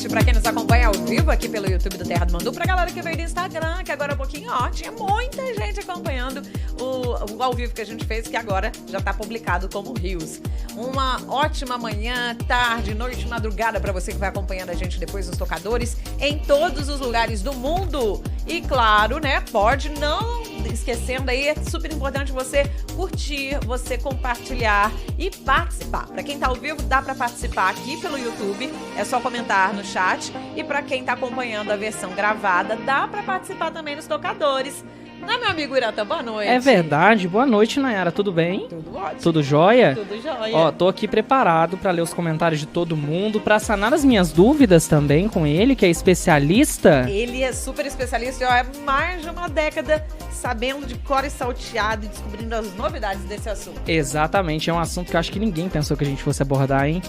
noite pra quem nos acompanha ao vivo aqui pelo YouTube do Terra do Mandu, pra galera que veio do Instagram, que agora há pouquinho, tinha muita gente acompanhando o ao vivo que a gente fez, que agora já tá publicado como Reels. Uma ótima manhã, tarde, noite, madrugada pra você que vai acompanhando a gente depois nos tocadores em todos os lugares do mundo. E claro, né, pode não esquecendo aí, é super importante você curtir, você compartilhar e participar. Pra quem tá ao vivo, dá pra participar aqui pelo YouTube, é só comentar no chat. E pra quem tá acompanhando a versão gravada, dá pra participar também nos tocadores. Não é, meu amigo Iratã? Boa noite. É verdade. Boa noite, Nayara. Tudo bem? Tudo ótimo. Tudo jóia? Tudo jóia. Ó, tô aqui preparado pra ler os comentários de todo mundo, pra sanar as minhas dúvidas também com ele, que é especialista. Ele é super especialista, é mais de uma década sabendo de cor e salteado e descobrindo as novidades desse assunto. Exatamente. É um assunto que eu acho que ninguém pensou que a gente fosse abordar, hein?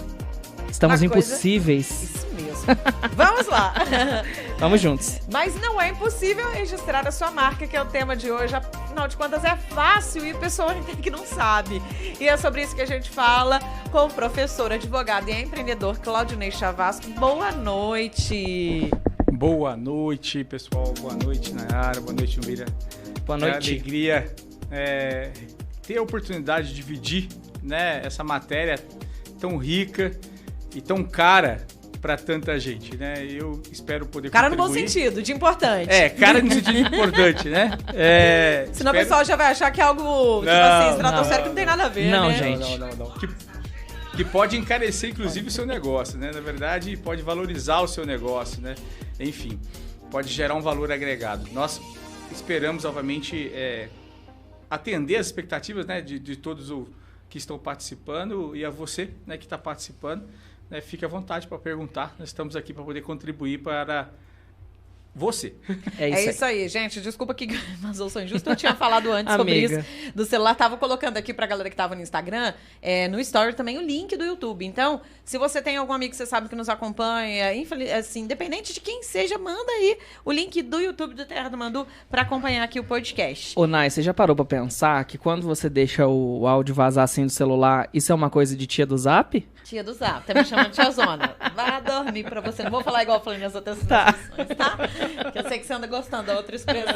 Estamos impossíveis. Isso mesmo. Vamos lá. Vamos juntos. Mas não é impossível registrar a sua marca, que é o tema de hoje. Afinal de contas, é fácil e o pessoal que não sabe. E é sobre isso que a gente fala com o professor, advogado e empreendedor Claudinei Chavasco. Boa noite. Boa noite, pessoal. Boa noite, Nayara. Boa noite, Mira. Boa noite. É alegria ter a oportunidade de dividir, né, essa matéria tão rica e tão cara para tanta gente, né? Eu espero poder cara contribuir. No bom sentido, de importante. Cara no sentido de importante, né? Senão o pessoal já vai achar que é algo, tipo assim, estratosférico, que não tem nada a ver, não, né? gente. Não. Que pode encarecer, inclusive, o seu negócio, né? Na verdade, pode valorizar o seu negócio, né? Enfim, pode gerar um valor agregado. Nós esperamos, obviamente, atender as expectativas, né, de todos os que estão participando e a você, né, que está participando. Né, fique à vontade para perguntar. Nós estamos aqui para poder contribuir para você. É isso aí, gente. Desculpa que mas eu sou injusto. Eu tinha falado antes sobre isso do celular. Tava colocando aqui pra galera que tava no Instagram, no Story também o link do YouTube. Então, se você tem algum amigo que você sabe que nos acompanha, assim, independente de quem seja, manda aí o link do YouTube do Terra do Mandu pra acompanhar aqui o podcast. Ô, Nay, você já parou pra pensar que quando você deixa o áudio vazar assim do celular, isso é uma coisa de tia do Zap? Tia do Zap, tá me chamando de tiazona. Vá dormir pra você. Não vou falar igual eu falei nas outras transmissões, tá? Que eu sei que você anda gostando da outra expressão.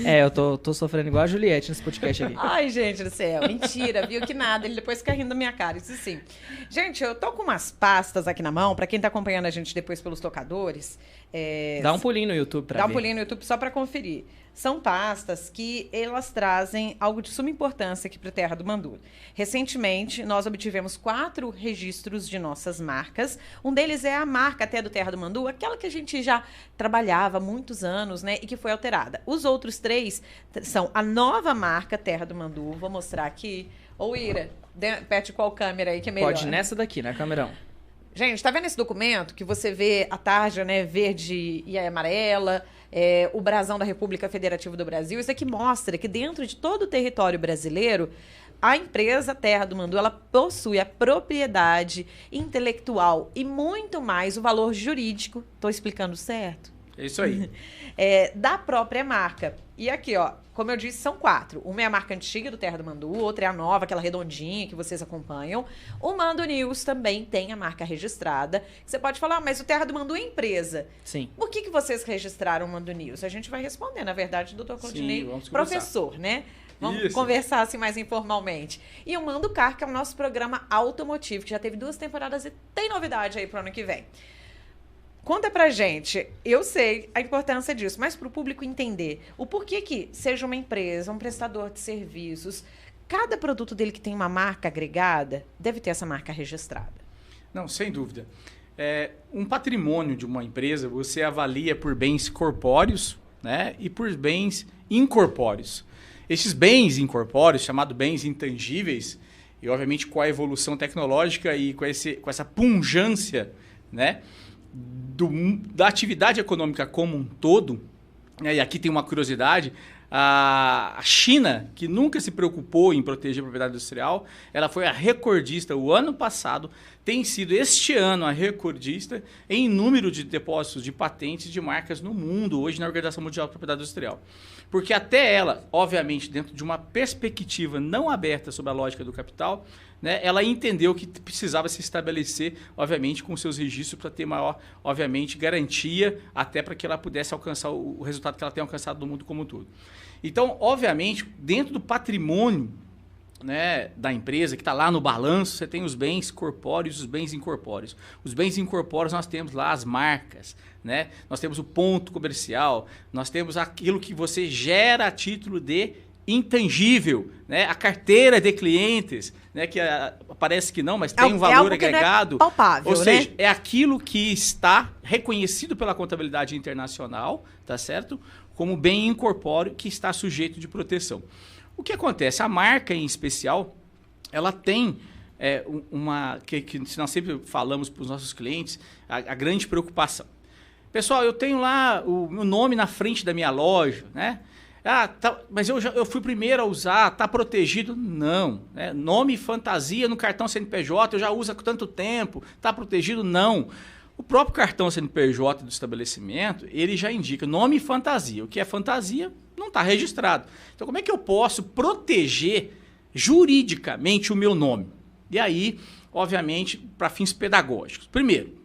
Eu tô sofrendo igual a Juliette nesse podcast aqui. Ai, gente do céu. Mentira, viu que nada. Ele depois fica rindo da minha cara, isso sim. Gente, eu tô com umas pastas aqui na mão, pra quem tá acompanhando a gente depois pelos tocadores. Dá um pulinho no YouTube pra ver. Dá um pulinho no YouTube só pra conferir. São pastas que elas trazem algo de suma importância aqui para a Terra do Mandu. Recentemente, nós obtivemos 4 registros de nossas marcas. Um deles é a marca até do Terra do Mandu, aquela que a gente já trabalhava há muitos anos, né, e que foi alterada. Os outros 3 são a nova marca Terra do Mandu. Vou mostrar aqui. Ô, Ira, aperte qual câmera aí que é melhor. Pode nessa daqui, né, camerão? Gente, tá vendo esse documento que você vê a tarja, né, verde e amarela, o brasão da República Federativa do Brasil? Isso aqui mostra que dentro de todo o território brasileiro, a empresa Terra do Mandu, ela possui a propriedade intelectual e muito mais o valor jurídico, tô explicando certo? É isso aí. Da própria marca. E aqui, ó, como eu disse, são 4. Uma é a marca antiga do Terra do Mandu, outra é a nova, aquela redondinha que vocês acompanham. O Mando News também tem a marca registrada. Você pode falar, mas o Terra do Mandu é empresa. Sim. Por que vocês registraram o Mando News? A gente vai responder, na verdade, doutor Claudinei, professor, né? Vamos conversar assim mais informalmente. E o Mando Car, que é o nosso programa automotivo, que já teve 2 temporadas e tem novidade aí pro ano que vem. Conta pra gente, eu sei a importância disso, mas para o público entender o porquê que seja uma empresa, um prestador de serviços, cada produto dele que tem uma marca agregada deve ter essa marca registrada. Não, sem dúvida. Um patrimônio de uma empresa você avalia por bens corpóreos, né, e por bens incorpóreos. Esses bens incorpóreos, chamados bens intangíveis, e obviamente com a evolução tecnológica e com essa pungência, né, da atividade econômica como um todo, né, e aqui tem uma curiosidade, a China, que nunca se preocupou em proteger a propriedade industrial, ela foi a recordista o ano passado, tem sido este ano a recordista em número de depósitos de patentes de marcas no mundo, hoje na Organização Mundial de Propriedade Industrial. Porque até ela, obviamente, dentro de uma perspectiva não aberta sobre a lógica do capital, né, ela entendeu que precisava se estabelecer, obviamente, com seus registros para ter maior, obviamente, garantia, até para que ela pudesse alcançar o resultado que ela tem alcançado no mundo como um todo. Então, obviamente, dentro do patrimônio, né, da empresa, que está lá no balanço, você tem os bens corpóreos e os bens incorpóreos. Os bens incorpóreos nós temos lá as marcas, né? Nós temos o ponto comercial, nós temos aquilo que você gera a título de intangível, né? A carteira de clientes, né? Que parece que não, mas tem um valor agregado. Não é palpável, ou seja, né? é aquilo que está reconhecido pela contabilidade internacional, tá certo? Como bem incorpóreo que está sujeito de proteção. O que acontece? A marca, em especial, ela tem que nós sempre falamos para os nossos clientes, a grande preocupação. Pessoal, eu tenho lá o meu nome na frente da minha loja, né? Mas eu fui primeiro a usar, está protegido? Não. Né? Nome fantasia no cartão CNPJ, eu já uso há tanto tempo, está protegido? Não. O próprio cartão CNPJ do estabelecimento, ele já indica nome fantasia. O que é fantasia não está registrado. Então, como é que eu posso proteger juridicamente o meu nome? E aí, obviamente, para fins pedagógicos. Primeiro,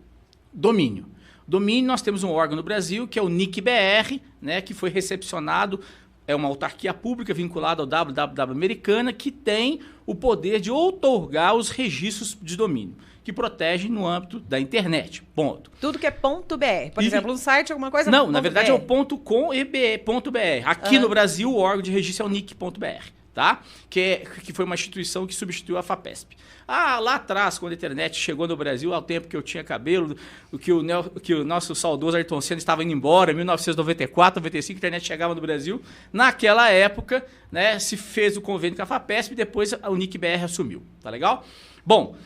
domínio. Domínio, nós temos um órgão no Brasil, que é o NIC-BR, né, que foi recepcionado, é uma autarquia pública vinculada ao www Americana, que tem o poder de outorgar os registros de domínio, que protegem no âmbito da internet, ponto. Tudo que é .br, por exemplo, um site, alguma coisa... Não, na verdade é o .com e .br. Aqui no Brasil, o órgão de registro é o NIC.br, tá? Que foi uma instituição que substituiu a FAPESP. Lá atrás, quando a internet chegou no Brasil, ao tempo que eu tinha cabelo, que o nosso saudoso Ayrton Senna estava indo embora, em 1994, 95, a internet chegava no Brasil. Naquela época, né, se fez o convênio com a FAPESP e depois o NIC-BR assumiu, tá legal? Bom,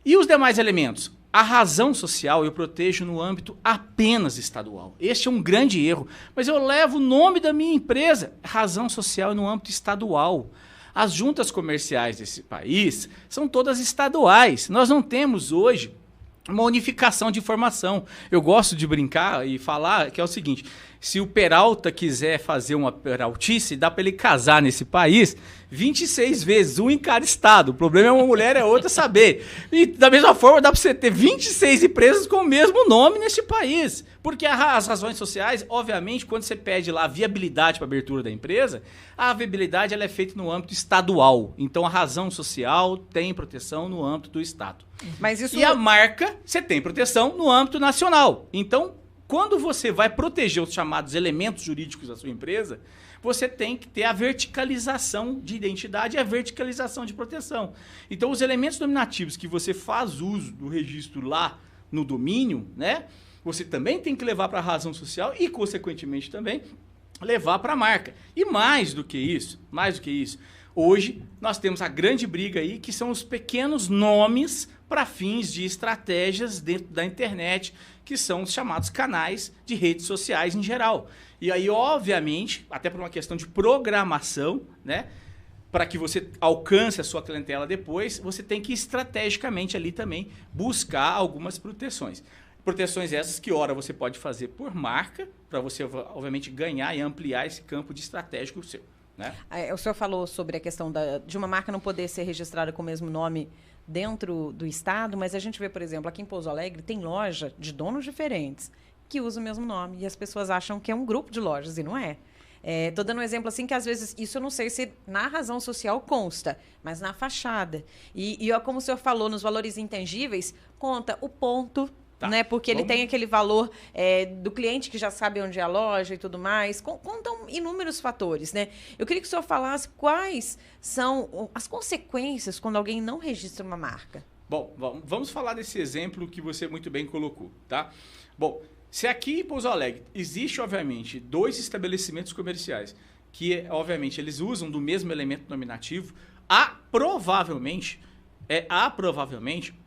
e os demais elementos? A razão social eu protejo no âmbito apenas estadual. Este é um grande erro, mas eu levo o nome da minha empresa. Razão social é no âmbito estadual. As juntas comerciais desse país são todas estaduais. Nós não temos hoje uma unificação de informação. Eu gosto de brincar e falar que é o seguinte, se o Peralta quiser fazer uma peraltice, dá para ele casar nesse país 26 vezes, um em cada estado. O problema é uma mulher, é outra saber. E da mesma forma dá para você ter 26 empresas com o mesmo nome neste país. Porque as razões sociais, obviamente, quando você pede lá a viabilidade para a abertura da empresa, a viabilidade ela é feita no âmbito estadual. Então a razão social tem proteção no âmbito do estado. Mas isso... E a marca, você tem proteção no âmbito nacional. Então, quando você vai proteger os chamados elementos jurídicos da sua empresa, você tem que ter a verticalização de identidade e a verticalização de proteção. Então, os elementos dominativos que você faz uso do registro lá no domínio, né, você também tem que levar para a razão social e, consequentemente, também levar para a marca. E mais do que isso, hoje nós temos a grande briga aí, que são os pequenos nomes para fins de estratégias dentro da internet, que são os chamados canais de redes sociais em geral. E aí, obviamente, até por uma questão de programação, né, para que você alcance a sua clientela depois, você tem que estrategicamente ali também buscar algumas proteções. Proteções essas que, ora, você pode fazer por marca, para você, obviamente, ganhar e ampliar esse campo de estratégico seu. Né? O senhor falou sobre a questão de uma marca não poder ser registrada com o mesmo nome dentro do estado, mas a gente vê, por exemplo, aqui em Pouso Alegre tem loja de donos diferentes que usam o mesmo nome e as pessoas acham que é um grupo de lojas e não é. Estou dando um exemplo assim que às vezes, isso eu não sei se na razão social consta, mas na fachada. E como o senhor falou, nos valores intangíveis, conta o ponto, tá, né? Porque ele tem aquele valor do cliente que já sabe onde é a loja e tudo mais. Contam inúmeros fatores, né? Eu queria que o senhor falasse quais são as consequências quando alguém não registra uma marca. Bom, vamos falar desse exemplo que você muito bem colocou, tá? Bom, se aqui em Pouso Alegre existe, obviamente, 2 estabelecimentos comerciais que, obviamente, eles usam do mesmo elemento nominativo, há provavelmente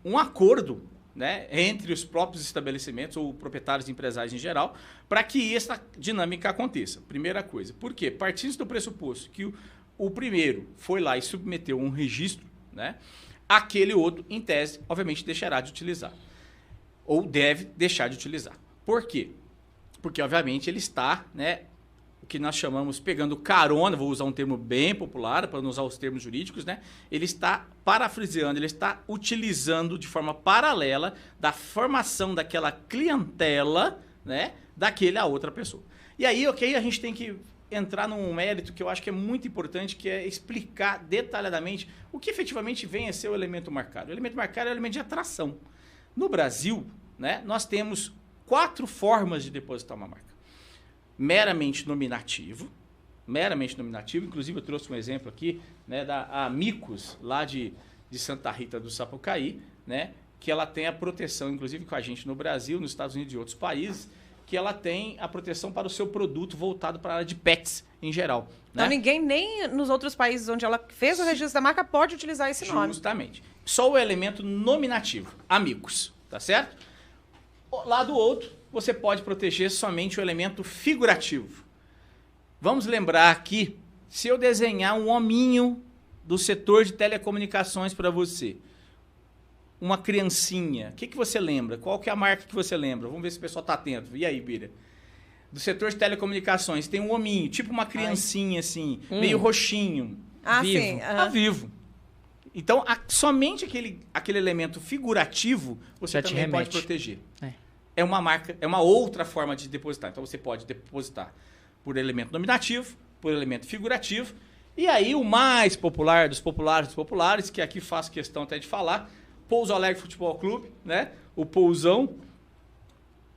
um acordo, né, entre os próprios estabelecimentos ou proprietários e empresários em geral, para que essa dinâmica aconteça. Primeira coisa. Por quê? Partindo do pressuposto que o primeiro foi lá e submeteu um registro, né, aquele outro, em tese, obviamente deixará de utilizar. Ou deve deixar de utilizar. Por quê? Porque, obviamente, ele está, né, o que nós chamamos, pegando carona, vou usar um termo bem popular, para não usar os termos jurídicos, né? Ele está parafraseando, ele está utilizando de forma paralela da formação daquela clientela, né, daquele a outra pessoa. E aí, ok, a gente tem que entrar num mérito que eu acho que é muito importante, que é explicar detalhadamente o que efetivamente vem a ser o elemento marcado. O elemento marcado é o elemento de atração. No Brasil, né, nós temos 4 formas de depositar uma marca. Meramente nominativo, inclusive eu trouxe um exemplo aqui, né, da Amicus, lá de Santa Rita do Sapucaí, né, que ela tem a proteção, inclusive com a gente no Brasil, nos Estados Unidos e outros países, que ela tem a proteção para o seu produto voltado para a área de pets em geral. Então né? ninguém, nem nos outros países onde ela fez o registro da marca, pode utilizar esse nome. Justamente. Só o elemento nominativo, Amicus, tá certo? Lá do outro, você pode proteger somente o elemento figurativo. Vamos lembrar aqui, se eu desenhar um hominho do setor de telecomunicações para você, uma criancinha, o que você lembra? Qual que é a marca que você lembra? Vamos ver se o pessoal está atento. E aí, Bira? Do setor de telecomunicações, tem um hominho, tipo uma criancinha assim, meio roxinho. Vivo. Sim. Vivo. Então, somente aquele elemento figurativo, você também pode proteger. É uma marca, é uma outra forma de depositar. Então, você pode depositar por elemento nominativo, por elemento figurativo. E aí, o mais popular dos populares, que aqui faço questão até de falar, Pouso Alegre Futebol Clube, né? O Pousão,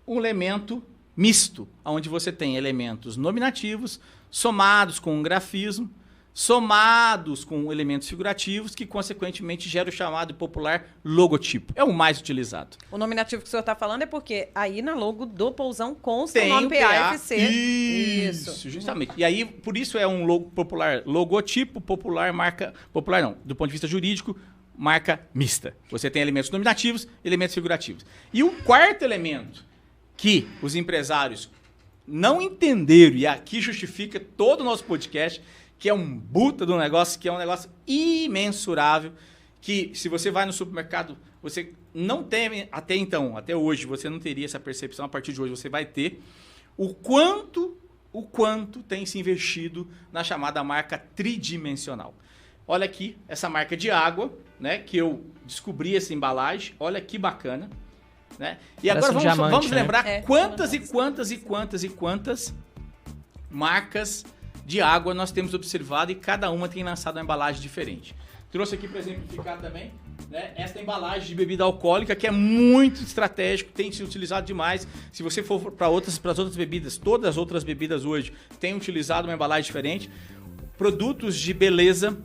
um elemento misto, onde você tem elementos nominativos somados com um grafismo, somados com elementos figurativos, que consequentemente gera o chamado popular logotipo. É o mais utilizado. O nominativo que o senhor está falando é porque aí na logo do Pousão consta o nome PAFC. Isso, justamente. E aí, por isso é um popular logotipo, popular marca... Popular não, do ponto de vista jurídico, marca mista. Você tem elementos nominativos e elementos figurativos. E o quarto elemento que os empresários não entenderam, e aqui justifica todo o nosso podcast, que é um buta do negócio, que é um negócio imensurável, que se você vai no supermercado, você não tem, até hoje, você não teria essa percepção, a partir de hoje você vai ter, o quanto tem se investido na chamada marca tridimensional. Olha aqui, essa marca de água, né, que eu descobri essa embalagem, olha que bacana. Né? E parece agora vamos né? lembrar quantas marcas de água nós temos observado e cada uma tem lançado uma embalagem diferente. Trouxe aqui para exemplificar também, né, esta embalagem de bebida alcoólica que é muito estratégico, tem sido utilizado demais. Se você for para as outras bebidas, todas as outras bebidas hoje têm utilizado uma embalagem diferente. Produtos de beleza,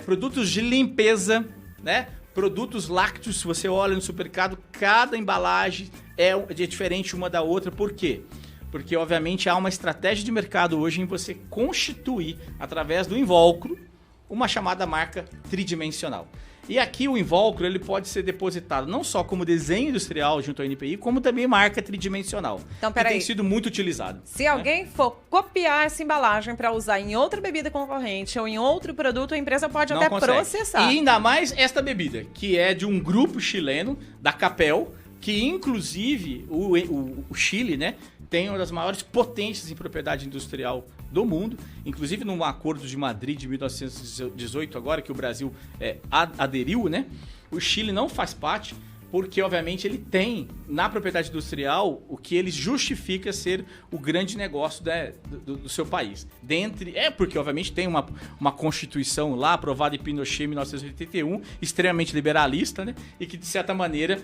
produtos de limpeza, né? Produtos lácteos, se você olha no supermercado, cada embalagem é diferente uma da outra. Por quê? Porque, obviamente, há uma estratégia de mercado hoje em você constituir, através do invólucro, uma chamada marca tridimensional. E aqui o invólucro ele pode ser depositado não só como desenho industrial junto ao NPI, como também marca tridimensional. Então, peraí. Que tem sido muito utilizado. Se alguém for copiar essa embalagem para usar em outra bebida concorrente ou em outro produto, a empresa pode não até consegue. processar. E ainda mais esta bebida, que é de um grupo chileno, da Capel, que inclusive o Chile, né, tem uma das maiores potências em propriedade industrial do mundo, inclusive num acordo de Madrid de 1918 agora, que o Brasil aderiu, né? O Chile não faz parte, porque obviamente ele tem na propriedade industrial o que ele justifica ser o grande negócio do seu país. Porque obviamente tem uma constituição lá aprovada em Pinochet em 1981, extremamente liberalista, né? E que de certa maneira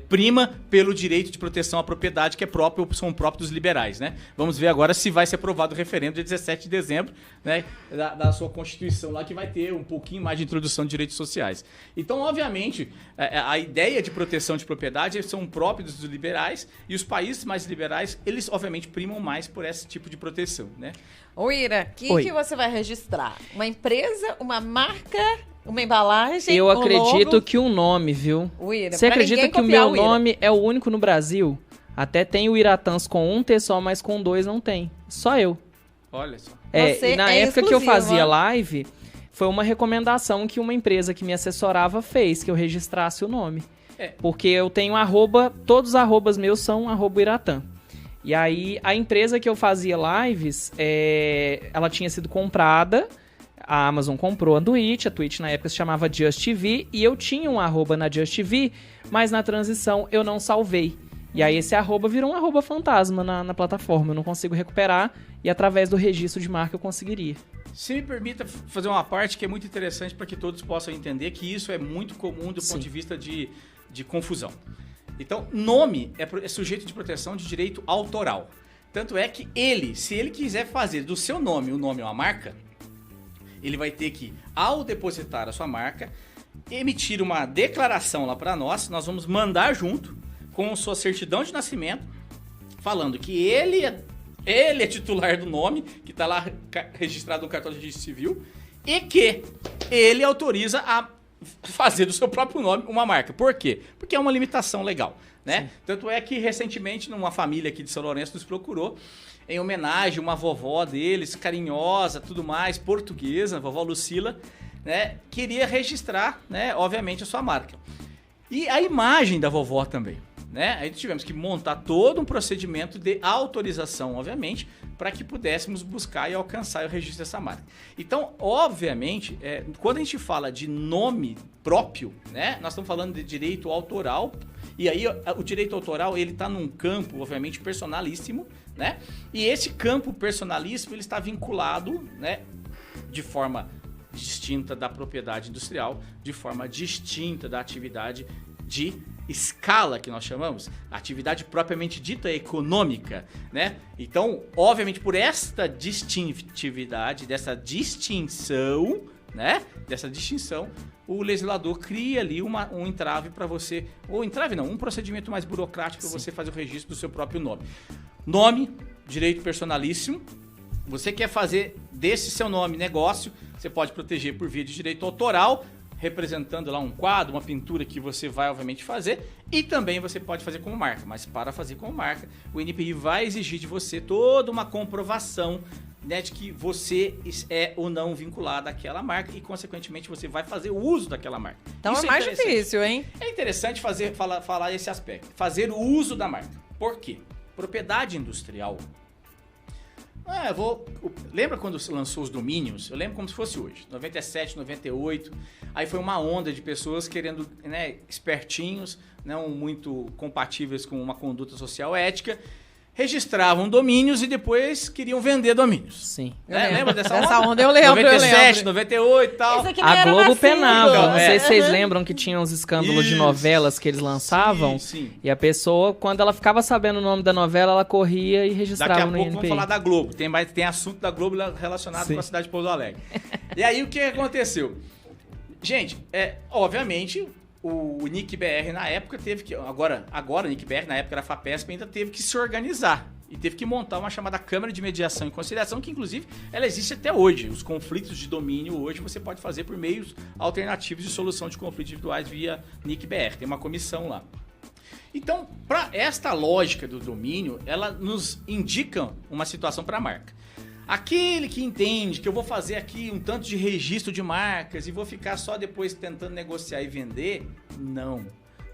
prima pelo direito de proteção à propriedade que são próprios dos liberais, né? Vamos ver agora se vai ser aprovado o referendo dia 17 de dezembro, né, da sua Constituição lá, que vai ter um pouquinho mais de introdução de direitos sociais. Então, obviamente, a ideia de proteção de propriedade são próprios dos liberais, e os países mais liberais, eles obviamente primam mais por esse tipo de proteção, né? Ô Ira, o que você vai registrar? Uma empresa, uma marca... Uma embalagem, eu acredito que um nome, viu? Você acredita que o meu nome é o único no Brasil? Até tem o Iratans com um T só, mas com 2 não tem. Só eu. Olha só. E na época que eu fazia live, foi uma recomendação que uma empresa que me assessorava fez, que eu registrasse o nome. Porque eu tenho todos os arrobas meus são @iratã. E aí, a empresa que eu fazia lives, ela tinha sido comprada, a Amazon comprou a Twitch na época se chamava JustTV, e eu tinha um arroba na JustTV, mas na transição eu não salvei. E aí esse arroba virou um arroba fantasma na plataforma, eu não consigo recuperar, e através do registro de marca eu conseguiria. Se me permita fazer uma parte que é muito interessante para que todos possam entender que isso é muito comum do ponto de vista de confusão. Então, nome é sujeito de proteção de direito autoral. Tanto é que se ele quiser fazer do seu nome o nome uma marca, ele vai ter que, ao depositar a sua marca, emitir uma declaração lá para nós vamos mandar junto com sua certidão de nascimento, falando que ele é titular do nome, que está lá registrado no cartório de registro civil, e que ele autoriza a fazer do seu próprio nome uma marca. Por quê? Porque é uma limitação legal, né? Tanto é que recentemente uma família aqui de São Lourenço nos procurou em homenagem a uma vovó deles, carinhosa, tudo mais, portuguesa, a vovó Lucila, né? Queria registrar, né, obviamente, a sua marca. E a imagem da vovó também, né? Aí tivemos que montar todo um procedimento de autorização, obviamente, para que pudéssemos buscar e alcançar o registro dessa marca. Então, obviamente, quando a gente fala de nome próprio, né, nós estamos falando de direito autoral, e aí o direito autoral ele está num campo, obviamente, personalíssimo, né? E esse campo personalíssimo ele está vinculado, né, de forma distinta da propriedade industrial, de forma distinta da atividade de escala, que nós chamamos, atividade propriamente dita econômica, né? Então, obviamente, por esta distintividade, dessa distinção, né? Dessa distinção, o legislador cria ali um entrave para você, ou entrave não, um procedimento mais burocrático para você fazer o registro do seu próprio nome. Nome, direito personalíssimo. Você quer fazer desse seu nome negócio, você pode proteger por via de direito autoral, representando lá um quadro, uma pintura que você vai, obviamente, fazer, e também você pode fazer como marca. Mas para fazer como marca, o INPI vai exigir de você toda uma comprovação, né, de que você é ou não vinculado àquela marca e, consequentemente, você vai fazer o uso daquela marca. Então isso é mais difícil, hein? É interessante falar esse aspecto. Fazer o uso da marca. Por quê? Propriedade industrial. Lembra quando se lançou os domínios? Eu lembro como se fosse hoje, 97, 98. Aí foi uma onda de pessoas querendo, né, espertinhos, não muito compatíveis com uma conduta social ética, registravam domínios e depois queriam vender domínios. Sim. Lembra dessa onda? Essa onda eu lembro. 97, 98 e tal. A Globo penava. Não sei se vocês lembram que tinha uns escândalos de novelas que eles lançavam. Sim. E a pessoa, quando ela ficava sabendo o nome da novela, ela corria e registrava no INPI. Daqui a pouco vamos falar da Globo. Tem assunto da Globo relacionado com a cidade de Pouso Alegre. E aí o que aconteceu? Gente, obviamente... O NIC-BR na época teve que... Agora o NIC-BR na época era a FAPESP, ainda teve que se organizar. E teve que montar uma chamada Câmara de Mediação e Conciliação, que inclusive ela existe até hoje. Os conflitos de domínio hoje você pode fazer por meios alternativos de solução de conflitos individuais via NIC-BR. Tem uma comissão lá. Então, para esta lógica do domínio, ela nos indica uma situação para a marca. Aquele que entende que eu vou fazer aqui um tanto de registro de marcas e vou ficar só depois tentando negociar e vender, não.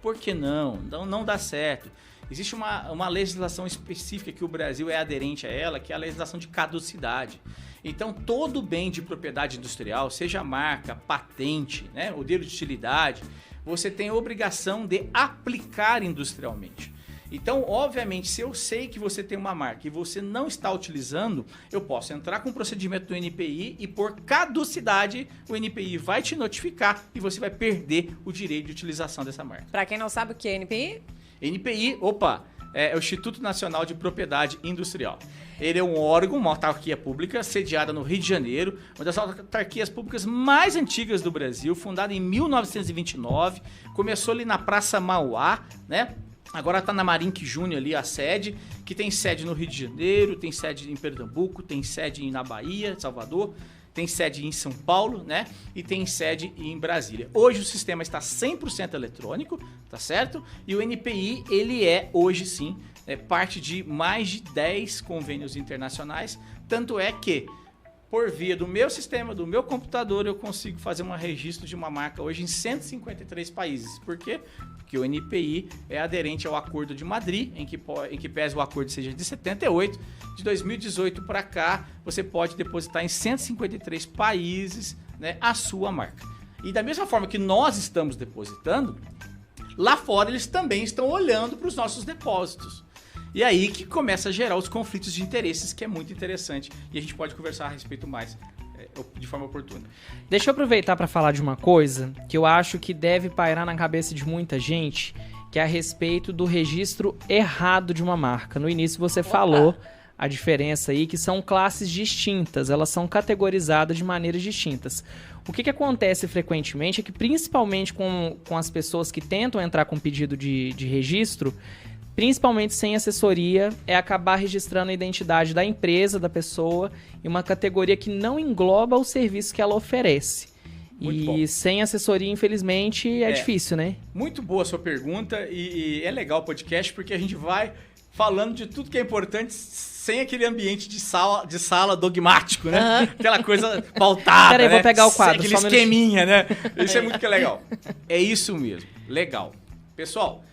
Por que não? Não dá certo. Existe uma legislação específica que o Brasil é aderente a ela, que é a legislação de caducidade. Então, todo bem de propriedade industrial, seja marca, patente, né, modelo de utilidade, você tem a obrigação de aplicar industrialmente. Então, obviamente, se eu sei que você tem uma marca e você não está utilizando, eu posso entrar com o procedimento do NPI e por caducidade o NPI vai te notificar e você vai perder o direito de utilização dessa marca. Para quem não sabe o que é NPI? NPI, é o Instituto Nacional de Propriedade Industrial. Ele é um órgão, uma autarquia pública, sediada no Rio de Janeiro, uma das autarquias públicas mais antigas do Brasil, fundada em 1929, começou ali na Praça Mauá, né? Agora está na Marinque Júnior ali a sede, que tem sede no Rio de Janeiro, tem sede em Pernambuco, tem sede na Bahia, Salvador, tem sede em São Paulo, né? E tem sede em Brasília. Hoje o sistema está 100% eletrônico, tá certo? E o NPI, ele hoje sim, parte de mais de 10 convênios internacionais, tanto é que por via do meu sistema, do meu computador, eu consigo fazer um registro de uma marca hoje em 153 países. Por quê? Porque o NPI é aderente ao Acordo de Madrid, em que pese o acordo seja de 78, de 2018 para cá, você pode depositar em 153 países, né, a sua marca. E da mesma forma que nós estamos depositando, lá fora eles também estão olhando para os nossos depósitos. E aí que começa a gerar os conflitos de interesses, que é muito interessante. E a gente pode conversar a respeito mais de forma oportuna. Deixa eu aproveitar para falar de uma coisa que eu acho que deve pairar na cabeça de muita gente, que é a respeito do registro errado de uma marca. No início você falou a diferença aí, que são classes distintas, elas são categorizadas de maneiras distintas. O que acontece frequentemente é que, principalmente com as pessoas que tentam entrar com pedido de registro, principalmente sem assessoria, é acabar registrando a identidade da empresa, da pessoa, em uma categoria que não engloba o serviço que ela oferece. Muito bom. Sem assessoria, infelizmente, é difícil, né? Muito boa a sua pergunta e é legal o podcast porque a gente vai falando de tudo que é importante sem aquele ambiente de sala dogmático, né? Uhum. Aquela coisa pautada, Peraí, né? Vou pegar o quadro. Aquele esqueminha, né? Isso é muito que é legal. É isso mesmo. Legal. Pessoal,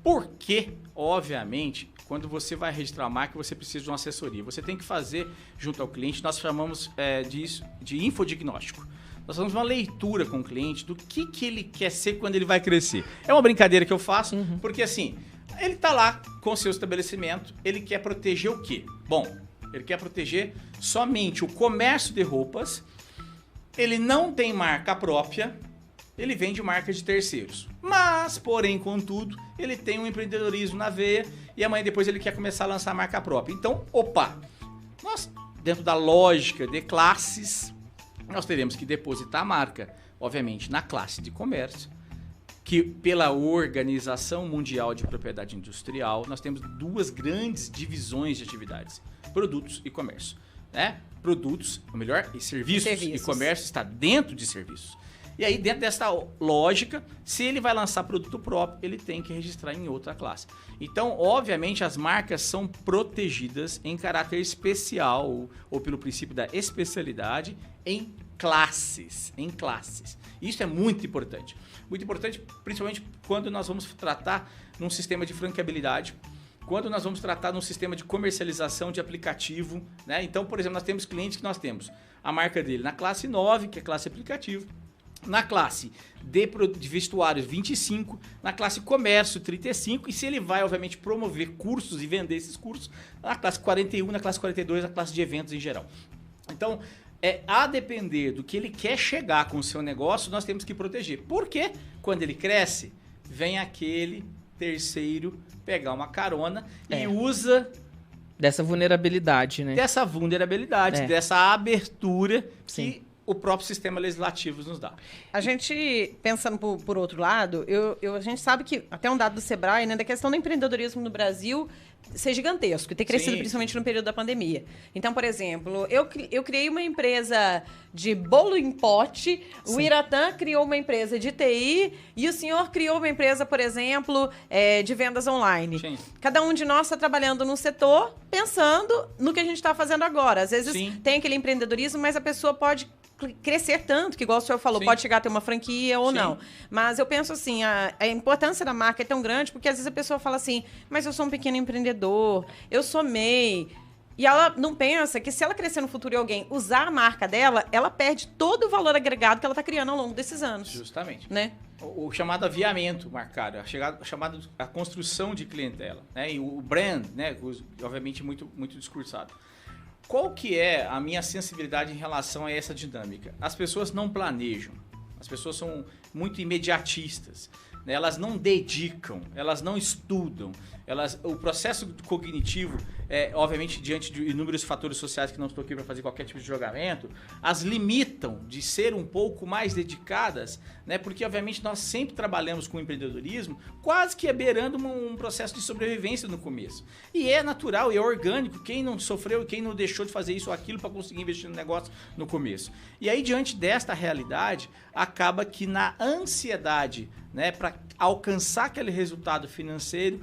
porque, obviamente, quando você vai registrar a marca, você precisa de uma assessoria. Você tem que fazer, junto ao cliente, nós chamamos disso de infodiagnóstico. Nós fazemos uma leitura com o cliente do que ele quer ser quando ele vai crescer. É uma brincadeira que eu faço, porque assim, ele está lá com o seu estabelecimento, ele quer proteger o quê? Bom, ele quer proteger somente o comércio de roupas, ele não tem marca própria, ele vende marca de terceiros. Mas, porém, contudo, ele tem um empreendedorismo na veia e amanhã depois ele quer começar a lançar marca própria. Então, nós, dentro da lógica de classes, nós teremos que depositar a marca, obviamente, na classe de comércio, que pela Organização Mundial de Propriedade Industrial, nós temos duas grandes divisões de atividades, produtos e comércio. Né? Produtos, ou melhor, e serviços. E comércio está dentro de serviços. E aí, dentro dessa lógica, se ele vai lançar produto próprio, ele tem que registrar em outra classe. Então, obviamente, as marcas são protegidas em caráter especial, ou pelo princípio da especialidade, em classes. Isso é muito importante. Muito importante, principalmente quando nós vamos tratar num sistema de franqueabilidade, quando nós vamos tratar num sistema de comercialização de aplicativo. Né? Então, por exemplo, nós temos clientes que nós temos a marca dele na classe 9, que é classe aplicativo, na classe de vestuários 25, na classe comércio 35, e se ele vai, obviamente, promover cursos e vender esses cursos, na classe 41, na classe 42, na classe de eventos em geral. Então, a depender do que ele quer chegar com o seu negócio, nós temos que proteger. Porque quando ele cresce, vem aquele terceiro pegar uma carona e usa dessa vulnerabilidade, né? Dessa vulnerabilidade, dessa abertura que o próprio sistema legislativo nos dá. A gente, pensando por outro lado, a gente sabe que, até um dado do Sebrae, né, da questão do empreendedorismo no Brasil ser gigantesco e ter crescido principalmente no período da pandemia. Então, por exemplo, eu criei uma empresa de bolo em pote, o Iratã criou uma empresa de TI e o senhor criou uma empresa, por exemplo, de vendas online. Sim. Cada um de nós está trabalhando num setor pensando no que a gente está fazendo agora. Às vezes tem aquele empreendedorismo, mas a pessoa pode crescer tanto, que igual o senhor falou, pode chegar a ter uma franquia ou não. Mas eu penso assim, a importância da marca é tão grande, porque às vezes a pessoa fala assim, mas eu sou um pequeno empreendedor, eu sou MEI. E ela não pensa que se ela crescer no futuro e alguém usar a marca dela, ela perde todo o valor agregado que ela está criando ao longo desses anos. Justamente. Né? O chamado aviamento marcado, a construção de clientela, né? E o brand, né? Obviamente muito, muito discursado. Qual que é a minha sensibilidade em relação a essa dinâmica? As pessoas não planejam, as pessoas são muito imediatistas, né? Elas não dedicam, elas não estudam, o processo cognitivo, obviamente, diante de inúmeros fatores sociais que não estou aqui para fazer qualquer tipo de julgamento, as limitam de ser um pouco mais dedicadas, né? Porque, obviamente, nós sempre trabalhamos com empreendedorismo quase que beirando um processo de sobrevivência no começo. E é natural e é orgânico quem não sofreu e quem não deixou de fazer isso ou aquilo para conseguir investir no negócio no começo. E aí, diante desta realidade, acaba que na ansiedade, né, para alcançar aquele resultado financeiro,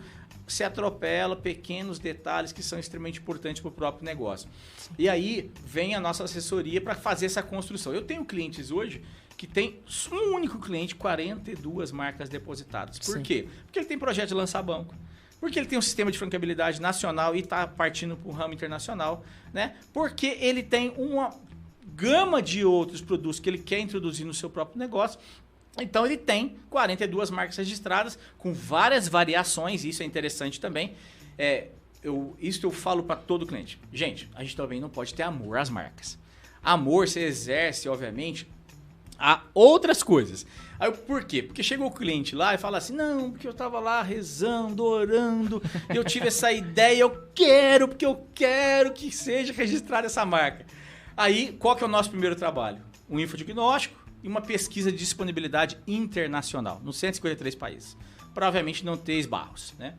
você atropela pequenos detalhes que são extremamente importantes para o próprio negócio. E aí vem a nossa assessoria para fazer essa construção. Eu tenho clientes hoje que tem um único cliente, 42 marcas depositadas. Por quê? Porque ele tem projeto de lançar banco. Porque ele tem um sistema de franqueabilidade nacional e está partindo para o ramo internacional. Né? Porque ele tem uma gama de outros produtos que ele quer introduzir no seu próprio negócio. Então, ele tem 42 marcas registradas com várias variações, isso é interessante também. Isso eu falo para todo cliente. Gente, a gente também não pode ter amor às marcas. Amor se exerce, obviamente, a outras coisas. Aí, por quê? Porque chegou o cliente lá e fala assim, não, porque eu estava lá rezando, orando, eu tive essa ideia, porque eu quero que seja registrada essa marca. Aí, qual que é o nosso primeiro trabalho? Um infodiagnóstico e uma pesquisa de disponibilidade internacional, nos 153 países. Provavelmente não ter esbarros, né?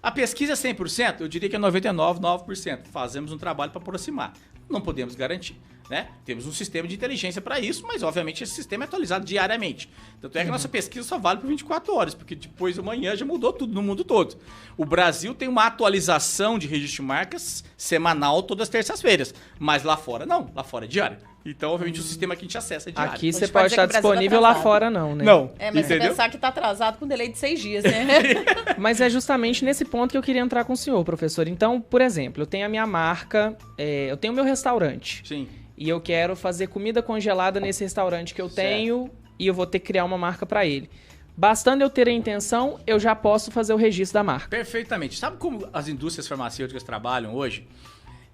A pesquisa 100%, eu diria que é 99,9%. Fazemos um trabalho para aproximar. Não podemos garantir, né? Temos um sistema de inteligência para isso, mas obviamente esse sistema é atualizado diariamente. Tanto é que a nossa pesquisa só vale por 24 horas, porque depois de amanhã já mudou tudo no mundo todo. O Brasil tem uma atualização de registro de marcas semanal todas as terças-feiras, mas lá fora não, lá fora é diário. Então, obviamente, o sistema que a gente acessa é diário. Aqui você pode estar disponível, lá fora não, né? Não, mas entendeu? Você pensar que está atrasado com delay de 6 dias, né? Mas é justamente nesse ponto que eu queria entrar com o senhor, professor. Então, por exemplo, eu tenho a minha marca, eu tenho o meu restaurante. Sim. E eu quero fazer comida congelada nesse restaurante que eu tenho e eu vou ter que criar uma marca para ele. Bastando eu ter a intenção, eu já posso fazer o registro da marca. Perfeitamente. Sabe como as indústrias farmacêuticas trabalham hoje?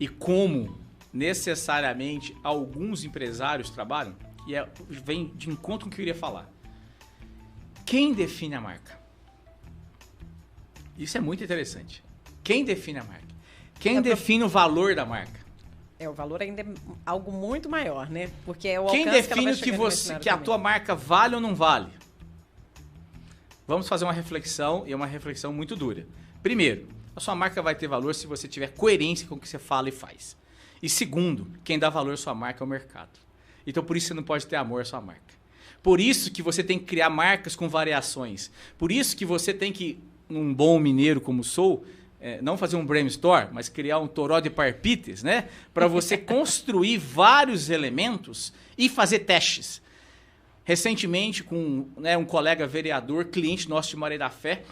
E como necessariamente alguns empresários trabalham? E vem de encontro com o que eu queria falar. Quem define a marca? Isso é muito interessante. Quem define a marca? Quem define o valor da marca? O valor ainda é algo muito maior, né? Porque é o alcance quem define que a tua marca vale ou não vale? Vamos fazer uma reflexão, e é uma reflexão muito dura. Primeiro, a sua marca vai ter valor se você tiver coerência com o que você fala e faz. E segundo, quem dá valor à sua marca é o mercado. Então, por isso você não pode ter amor à sua marca. Por isso que você tem que criar marcas com variações. Por isso que você tem que, um bom mineiro como sou, não fazer um brainstorm, mas criar um toró de parpites, né? Para você construir vários elementos e fazer testes. Recentemente, com um colega vereador, cliente nosso de Maré da Fé,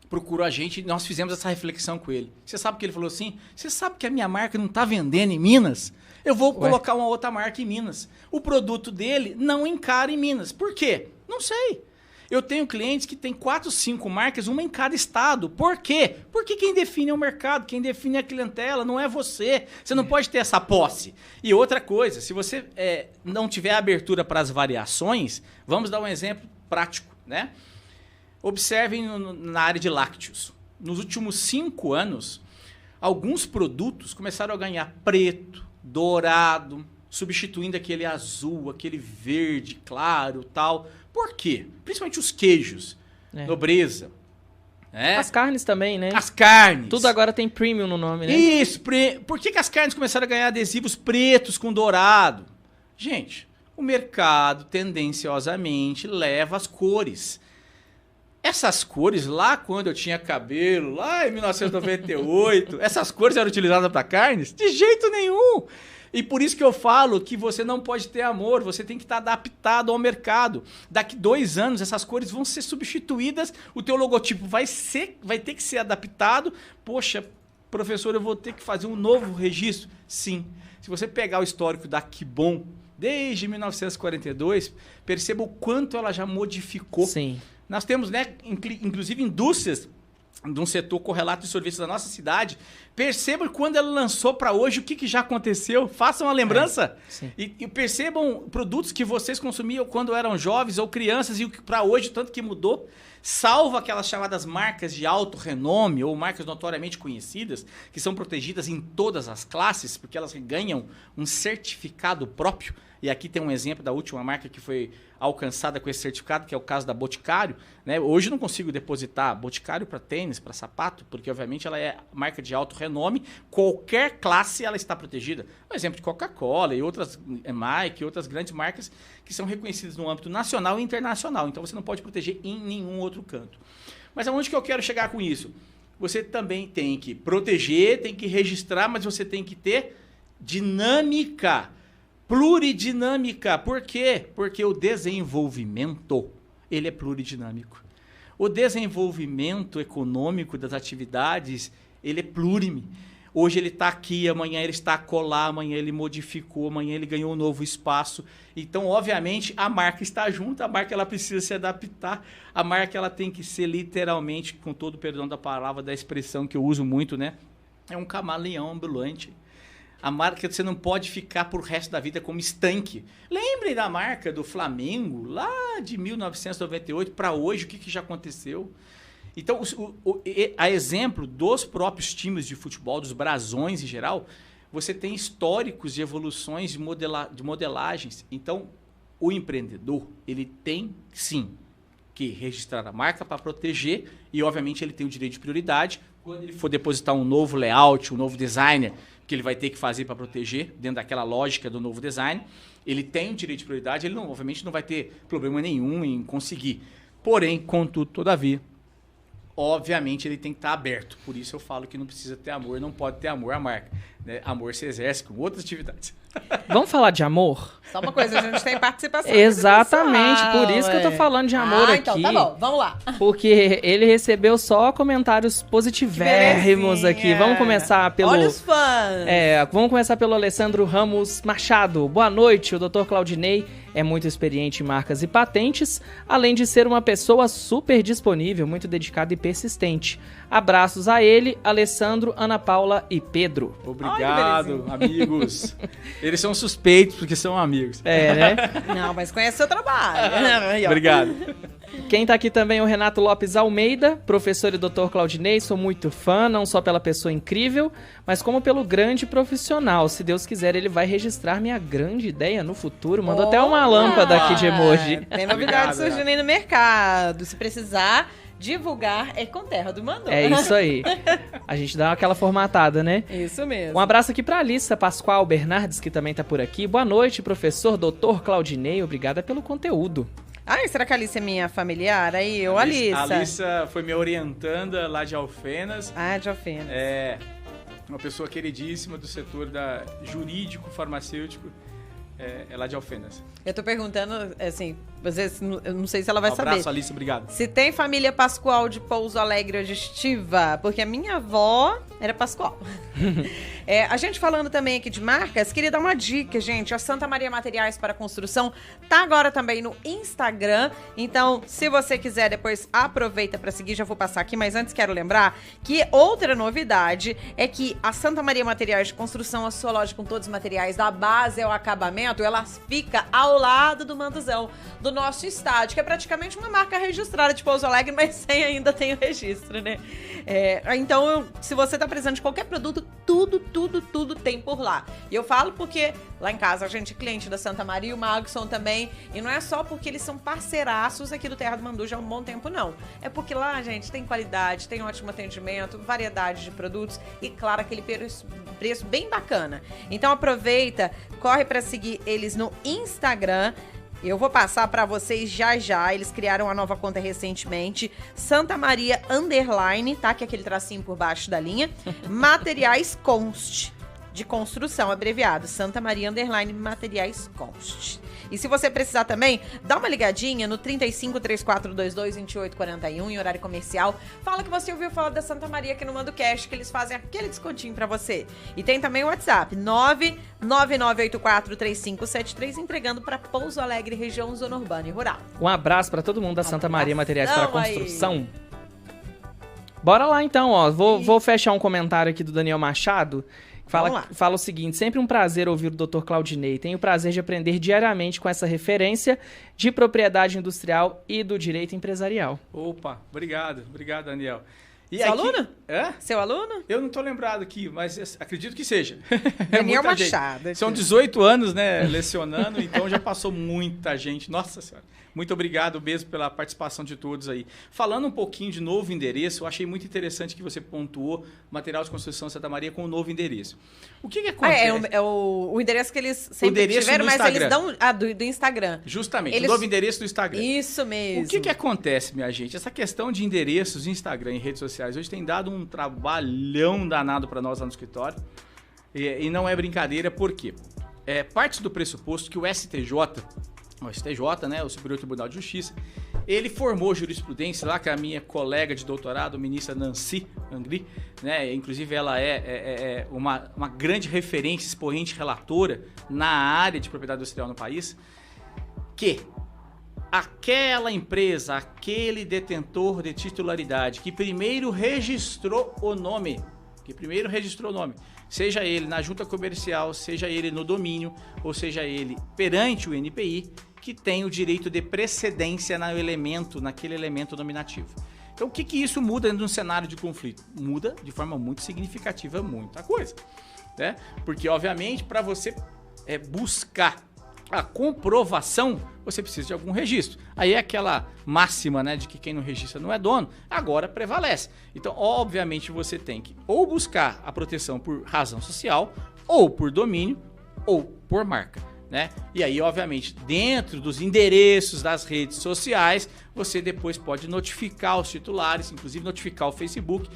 procurou a gente e nós fizemos essa reflexão com ele. Você sabe que ele falou assim? Você sabe que a minha marca não está vendendo em Minas? Eu vou colocar uma outra marca em Minas. O produto dele não encara em Minas. Por quê? Não sei. Eu tenho clientes que têm 4, 5 marcas, uma em cada estado. Por quê? Porque quem define é o mercado, quem define é a clientela, não é você. Você não pode ter essa posse. E outra coisa, se você não tiver abertura para as variações, vamos dar um exemplo prático, né? Observem na área de lácteos. Nos últimos 5 anos, alguns produtos começaram a ganhar preto, dourado, substituindo aquele azul, aquele verde claro, tal. Por quê? Principalmente os queijos, nobreza. As carnes também, né? As carnes. Tudo agora tem premium no nome, né? Isso. Por que as carnes começaram a ganhar adesivos pretos com dourado? Gente, o mercado tendenciosamente leva as cores. Essas cores, lá quando eu tinha cabelo, lá em 1998, essas cores eram utilizadas para carnes? De jeito nenhum! E por isso que eu falo que você não pode ter amor, você tem que estar adaptado ao mercado. Daqui 2 anos, essas cores vão ser substituídas, o teu logotipo vai ter que ser adaptado. Poxa, professor, eu vou ter que fazer um novo registro? Sim. Se você pegar o histórico da Kibon, desde 1942, perceba o quanto ela já modificou. Sim. Nós temos, né, inclusive, indústrias de um setor correlato de sorvetes da nossa cidade. Percebam quando ela lançou para hoje o que já aconteceu. Façam uma lembrança. E percebam produtos que vocês consumiam quando eram jovens ou crianças e para hoje, tanto que mudou. Salvo aquelas chamadas marcas de alto renome ou marcas notoriamente conhecidas, que são protegidas em todas as classes, porque elas ganham um certificado próprio. E aqui tem um exemplo da última marca que foi alcançada com esse certificado, que é o caso da Boticário. Né? Hoje eu não consigo depositar Boticário para tênis, para sapato, porque obviamente ela é marca de alto renome. Qualquer classe ela está protegida. Um exemplo de Coca-Cola e outras, Nike e outras grandes marcas que são reconhecidas no âmbito nacional e internacional. Então você não pode proteger em nenhum outro canto. Mas aonde que eu quero chegar com isso? você também tem que proteger, tem que registrar, mas você tem que ter dinâmica, pluridinâmica. Por quê? Porque o desenvolvimento, ele é pluridinâmico. O desenvolvimento econômico das atividades, ele é plurime. Hoje ele está aqui, amanhã ele está acolá, amanhã ele modificou, amanhã ele ganhou um novo espaço. Então, obviamente, a marca está junto, a marca ela precisa se adaptar, a marca ela tem que ser literalmente, com todo o perdão da palavra, da expressão que eu uso muito, né? É um camaleão ambulante. A marca você não pode ficar por resto da vida como estanque. Lembrem da marca do Flamengo, lá de 1998 para hoje, o que já aconteceu? Então, a exemplo dos próprios times de futebol, dos brasões em geral, você tem históricos de evoluções de modelagens. Então, o empreendedor, ele tem, sim, que registrar a marca para proteger e, obviamente, ele tem o direito de prioridade. Quando ele for depositar um novo layout, um novo designer, que ele vai ter que fazer para proteger, dentro daquela lógica do novo design, ele tem o direito de prioridade, ele, obviamente, não vai ter problema nenhum em conseguir. Porém, contudo, todavia, obviamente ele tem que estar aberto. Por isso eu falo que não precisa ter amor, não pode ter amor à marca. Né? Amor se exerce com outras atividades. Vamos falar de amor? Só uma coisa, a gente tem participação. Exatamente, por isso que eu tô falando de amor aqui. Então tá bom, vamos lá. Porque ele recebeu só comentários positivérrimos aqui. Vamos começar pelo... Olha os fãs! Vamos começar pelo Alessandro Ramos Machado. Boa noite, o Dr. Claudinei é muito experiente em marcas e patentes, além de ser uma pessoa super disponível, muito dedicada e persistente. Abraços a ele, Alessandro, Ana Paula e Pedro. Obrigado, amigos. Eles são suspeitos porque são amigos. Né? Não, mas conhece o seu trabalho. Obrigado. Quem tá aqui também é o Renato Lopes Almeida, professor e doutor Claudinei, sou muito fã, não só pela pessoa incrível, mas como pelo grande profissional. Se Deus quiser, ele vai registrar minha grande ideia no futuro. Mandou até uma lâmpada aqui de emoji. Tem novidades surgindo aí no mercado. Se precisar divulgar, é com Terra do Mandou. É isso aí. A gente dá aquela formatada, né? Isso mesmo. Um abraço aqui pra Alissa Pascoal Bernardes, que também tá por aqui. Boa noite, professor doutor Claudinei. Obrigada pelo conteúdo. Ai, será que a Alice é minha familiar? Aí, eu, Alissa. A Alissa foi me orientanda lá de Alfenas. Ah, de Alfenas. É uma pessoa queridíssima do setor jurídico, farmacêutico. É lá de Alfenas. Eu tô perguntando, assim, vocês, eu não sei se ela vai saber. Um abraço, Alice, obrigado. Se tem família Pascoal de Pouso Alegre ou de Estiva, porque a minha avó era Pascoal. A gente falando também aqui de marcas, queria dar uma dica, gente. A Santa Maria Materiais para Construção tá agora também no Instagram. Então, se você quiser, depois aproveita para seguir. Já vou passar aqui, mas antes quero lembrar que outra novidade é que a Santa Maria Materiais de Construção, a sua loja com todos os materiais, da base ao acabamento, ela fica ao lado do Manduzão, do nosso estádio, que é praticamente uma marca registrada de Pouso Alegre, mas sem ainda tem o registro, né? Então, se você tá precisando de qualquer produto, tudo tem por lá. E eu falo porque lá em casa a gente é cliente da Santa Maria, o Magson também, e não é só porque eles são parceiraços aqui do Terra do Mandu já há um bom tempo, não. É porque lá, gente, tem qualidade, tem ótimo atendimento, variedade de produtos e, claro, aquele preço bem bacana. Então aproveita, corre para seguir eles no Instagram. Eu vou passar para vocês já. Eles criaram uma nova conta recentemente. Santa Maria _ tá? Que é aquele tracinho por baixo da linha. Materiais Const. De construção, abreviado. Santa Maria _ Materiais Const. E se você precisar também, dá uma ligadinha no 35 3422 2841 em horário comercial. Fala que você ouviu falar da Santa Maria aqui no Mando Cash, que eles fazem aquele descontinho pra você. E tem também o WhatsApp, 999843573, entregando pra Pouso Alegre, região zona urbana e rural. Um abraço pra todo mundo da Santa Maria Materiais para Construção. Bora lá então, ó. Vou fechar um comentário aqui do Daniel Machado. Fala o seguinte: sempre um prazer ouvir o Dr. Claudinei. Tenho o prazer de aprender diariamente com essa referência de propriedade industrial e do direito empresarial. Opa, obrigado, Daniel. Seu aluno? Hã? Seu aluno? Eu não estou lembrado aqui, mas acredito que seja. Daniel Machado. São 18 anos, né, lecionando, então já passou muita gente. Nossa Senhora. Muito obrigado mesmo pela participação de todos aí. Falando um pouquinho de novo endereço, eu achei muito interessante que você pontuou material de construção Santa Maria com o novo endereço. O que acontece? É o endereço que eles sempre tiveram, mas Instagram. eles dão do Instagram. Justamente, o novo endereço do Instagram. Isso mesmo. O que acontece, minha gente? Essa questão de endereços, Instagram e redes sociais comerciais hoje têm dado um trabalhão danado para nós lá no escritório. E não é brincadeira, por quê? Parte do pressuposto que o STJ, né, o Superior Tribunal de Justiça, ele formou jurisprudência lá com a minha colega de doutorado, ministra Nancy Angry, né? Inclusive ela é uma grande referência, expoente relatora na área de propriedade industrial no país, que aquela empresa, aquele detentor de titularidade que primeiro registrou o nome, seja ele na junta comercial, seja ele no domínio, ou seja ele perante o NPI, que tem o direito de precedência naquele elemento nominativo. Então, o que isso muda no cenário de conflito? Muda de forma muito significativa muita coisa, né? Porque, obviamente, para você buscar a comprovação, você precisa de algum registro. Aí é aquela máxima, né, de que quem não registra não é dono, agora prevalece. Então, obviamente, você tem que ou buscar a proteção por razão social, ou por domínio, ou por marca, né? E aí, obviamente, dentro dos endereços das redes sociais, você depois pode notificar os titulares, inclusive notificar o Facebook.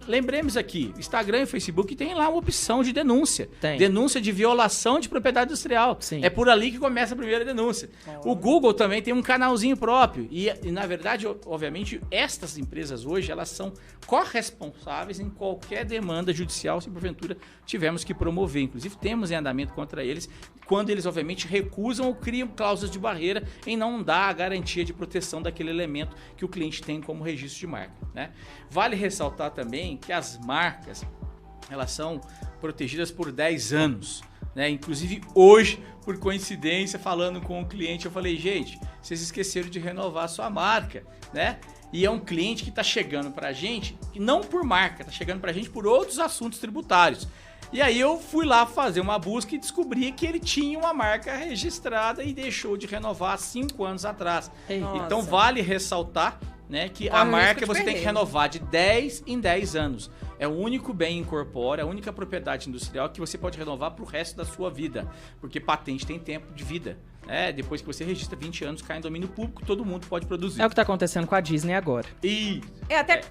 Lembremos aqui, Instagram e Facebook tem lá uma opção de denúncia. Denúncia de violação de propriedade industrial. Sim. É por ali que começa a primeira denúncia. O Google também tem um canalzinho próprio. E na verdade, obviamente, estas empresas hoje, elas são corresponsáveis em qualquer demanda judicial, se porventura tivermos que promover. Inclusive, temos em andamento contra eles, quando eles, obviamente, recusam ou criam cláusulas de barreira em não dar a garantia de proteção daquele elemento que o cliente tem como registro de marca, né? Vale ressaltar também que as marcas, elas são protegidas por 10 anos, né? Inclusive hoje, por coincidência, falando com o cliente, eu falei, gente, vocês esqueceram de renovar a sua marca, né? E é um cliente que está chegando para a gente, não por marca, está chegando para a gente por outros assuntos tributários. E aí eu fui lá fazer uma busca e descobri que ele tinha uma marca registrada e deixou de renovar 5 anos atrás. Nossa. Então vale ressaltar, né, que a marca você tem que renovar de 10 em 10 anos. É o único bem incorpóreo, a única propriedade industrial que você pode renovar para o resto da sua vida. Porque patente tem tempo de vida. Depois que você registra 20 anos, cai em domínio público, todo mundo pode produzir. É o que está acontecendo com a Disney agora. E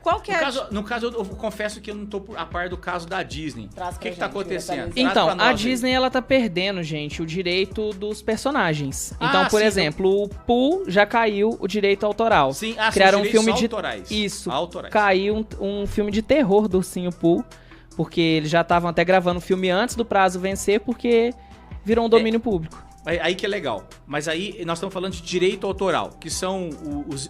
qual que é? No caso, eu confesso que eu não estou a par do caso da Disney. O que está acontecendo? Então, a Disney, ela tá perdendo, gente, o direito dos personagens. Então, por exemplo, o Pooh já caiu o direito autoral. Sim, criaram um filme autorais. Isso. Autorais. Caiu um filme de terror do Ursinho Pooh, porque eles já estavam até gravando o filme antes do prazo vencer, porque virou um domínio público. Aí que é legal. Mas aí nós estamos falando de direito autoral, que são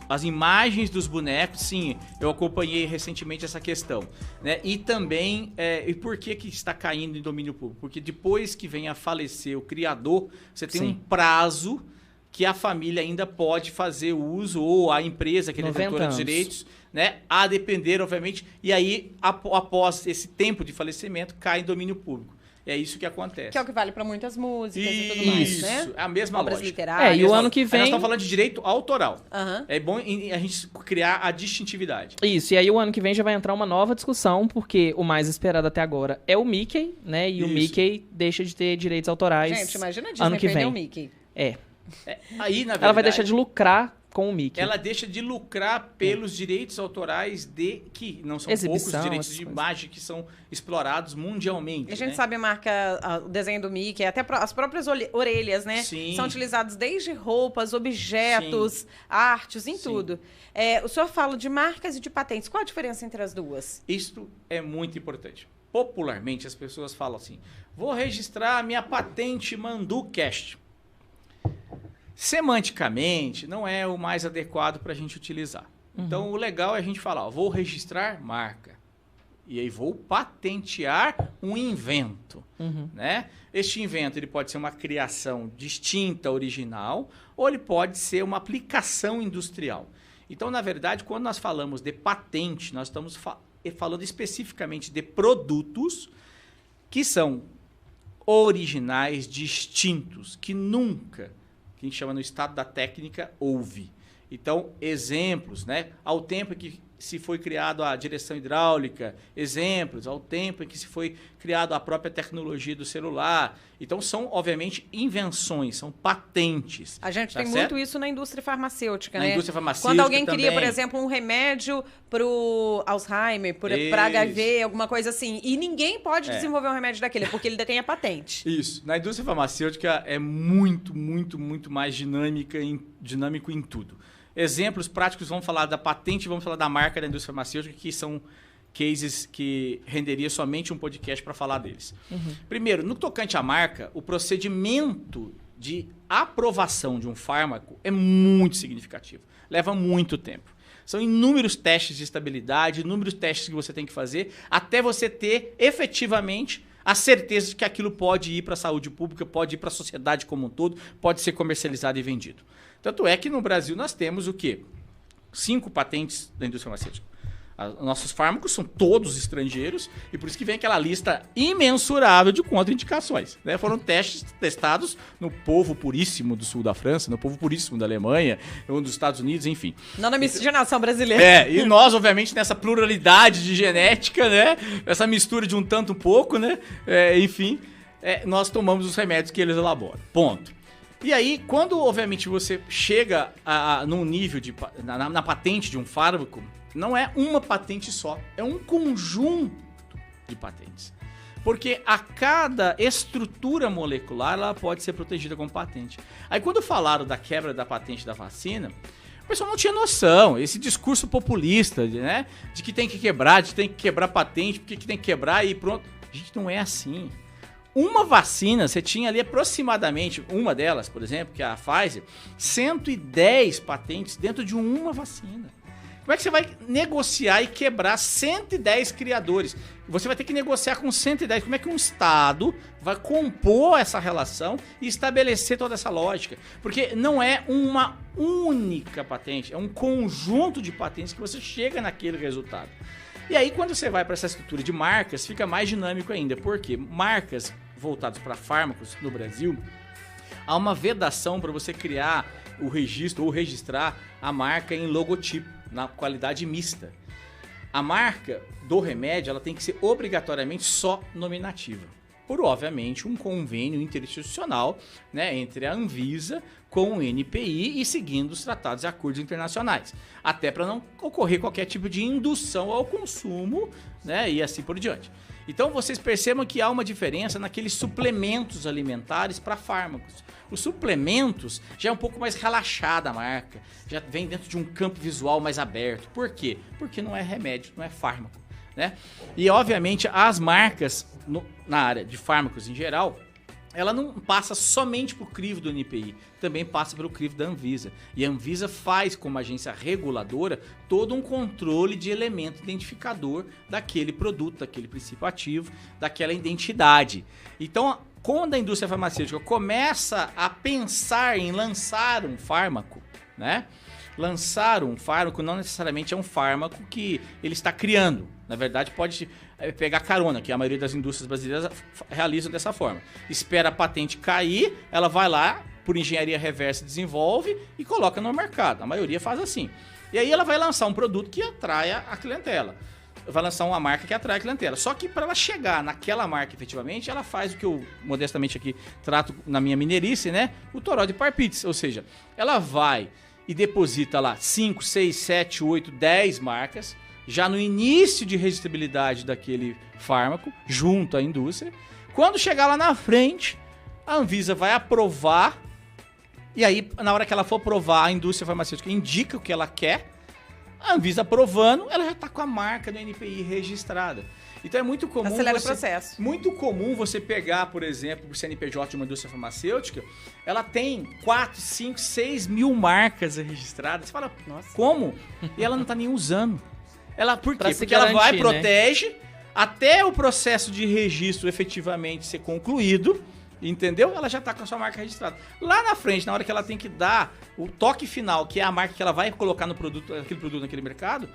as imagens dos bonecos. Sim, eu acompanhei recentemente essa questão, né? E também, e por que está caindo em domínio público? Porque depois que vem a falecer o criador, você tem um prazo que a família ainda pode fazer uso, ou a empresa que é detentora dos direitos, né? A depender, obviamente. E aí, após esse tempo de falecimento, cai em domínio público. É isso que acontece. Que é o que vale para muitas músicas e tudo mais, né? Isso, é a mesma obras lógica. literárias. E o ano que vem... Nós estamos falando de direito autoral. Uhum. É bom a gente criar a distintividade. Isso, e aí o ano que vem já vai entrar uma nova discussão, porque o mais esperado até agora é o Mickey, né? E o Mickey deixa de ter direitos autorais. Gente, imagina a Disney ano que vem. o Mickey. Aí, na verdade, ela vai deixar de lucrar com o Mickey. Ela deixa de lucrar pelos direitos autorais que não são Exibição, poucos direitos de imagem que são explorados mundialmente. A gente sabe a marca, o desenho do Mickey, até as próprias orelhas, né? Sim. São utilizados desde roupas, objetos, artes, em tudo. O senhor fala de marcas e de patentes. Qual a diferença entre as duas? Isto é muito importante. Popularmente, as pessoas falam assim, vou registrar a minha patente Manducast. Semanticamente, não é o mais adequado para a gente utilizar. Então, o legal é a gente falar, vou registrar marca. E aí vou patentear um invento. Né? Este invento ele pode ser uma criação distinta, original, ou ele pode ser uma aplicação industrial. Então, na verdade, quando nós falamos de patente, nós estamos falando especificamente de produtos que são originais, distintos, que nunca... que a gente chama no estado da técnica, houve. Então, exemplos, né? Ao tempo que se foi criado a direção hidráulica, exemplos, ao tempo em que se foi criado a própria tecnologia do celular. Então, são, obviamente, invenções, são patentes. A gente tem certo? muito isso na indústria farmacêutica, né? Na indústria farmacêutica quando alguém queria, também. por exemplo, um remédio pro Alzheimer, para HIV, alguma coisa assim, e ninguém pode desenvolver um remédio daquele, porque ele detém a patente. Isso. Na indústria farmacêutica é muito, muito, muito mais dinâmico em tudo. Exemplos práticos, vamos falar da patente, vamos falar da marca da indústria farmacêutica, que são cases que renderia somente um podcast para falar deles. Primeiro, no tocante à marca, o procedimento de aprovação de um fármaco é muito significativo. Leva muito tempo. São inúmeros testes de estabilidade, inúmeros testes que você tem que fazer, até você ter efetivamente a certeza de que aquilo pode ir para a saúde pública, pode ir para a sociedade como um todo, pode ser comercializado e vendido. Tanto é que no Brasil nós temos o quê? 5 patentes da indústria farmacêutica. Nossos fármacos são todos estrangeiros e por isso que vem aquela lista imensurável de contraindicações. Né? Foram testados no povo puríssimo do sul da França, no povo puríssimo da Alemanha, no dos Estados Unidos, enfim. Não na miscigenação brasileira. E nós, obviamente, nessa pluralidade de genética, né? Essa mistura de um tanto um pouco, né? Enfim, nós tomamos os remédios que eles elaboram. Ponto. E aí, quando, obviamente, você chega num nível na patente de um fármaco, não é uma patente só, é um conjunto de patentes. Porque a cada estrutura molecular, ela pode ser protegida com patente. Aí, quando falaram da quebra da patente da vacina, o pessoal não tinha noção. Esse discurso populista, né? De que tem que quebrar patente, porque que tem que quebrar e pronto. Gente, não é assim. Uma vacina, você tinha ali aproximadamente, uma delas, por exemplo, que é a Pfizer, 110 patentes dentro de uma vacina. Como é que você vai negociar e quebrar 110 criadores? Você vai ter que negociar com 110. Como é que um Estado vai compor essa relação e estabelecer toda essa lógica? Porque não é uma única patente, é um conjunto de patentes que você chega naquele resultado. E aí, quando você vai para essa estrutura de marcas, fica mais dinâmico ainda. Porque marcas voltadas para fármacos no Brasil, há uma vedação para você criar o registro ou registrar a marca em logotipo, na qualidade mista. A marca do remédio ela tem que ser obrigatoriamente só nominativa. Por, obviamente, um convênio interinstitucional, né, entre a Anvisa com o NPI e seguindo os tratados e acordos internacionais. Até para não ocorrer qualquer tipo de indução ao consumo, né, e assim por diante. Então vocês percebam que há uma diferença naqueles suplementos alimentares para fármacos. Os suplementos já é um pouco mais relaxada a marca, já vem dentro de um campo visual mais aberto. Por quê? Porque não é remédio, não é fármaco, né? E obviamente as marcas na área de fármacos em geral, ela não passa somente por crivo do NPI, também passa pelo crivo da Anvisa. E a Anvisa faz, como agência reguladora, todo um controle de elemento identificador daquele produto, daquele princípio ativo, daquela identidade. Então, quando a indústria farmacêutica começa a pensar em lançar um fármaco, né? Lançar um fármaco não necessariamente é um fármaco que ele está criando. Na verdade, pode pegar carona, que a maioria das indústrias brasileiras realizam dessa forma. Espera a patente cair, ela vai lá, por engenharia reversa, desenvolve e coloca no mercado. A maioria faz assim. E aí ela vai lançar um produto que atraia a clientela. Vai lançar uma marca que atrai a clientela. Só que para ela chegar naquela marca efetivamente, ela faz o que eu modestamente aqui trato na minha mineirice, né? O toró de parpites. Ou seja, ela vai e deposita lá 5, 6, 7, 8, 10 marcas, já no início de registrabilidade daquele fármaco, junto à indústria. Quando chegar lá na frente, a Anvisa vai aprovar, e aí, na hora que ela for aprovar, a indústria farmacêutica indica o que ela quer, a Anvisa aprovando, ela já está com a marca do NPI registrada. Então é muito comum. Acelera o processo. Muito comum você pegar, por exemplo, o CNPJ de uma indústria farmacêutica, ela tem 4, 5, 6 mil marcas registradas. Você fala, nossa, como? E ela não está nem usando. Por quê? Porque ela vai, protege, até o processo de registro efetivamente ser concluído, entendeu? Ela já está com a sua marca registrada. Lá na frente, na hora que ela tem que dar o toque final, que é a marca que ela vai colocar no produto, aquele produto naquele mercado,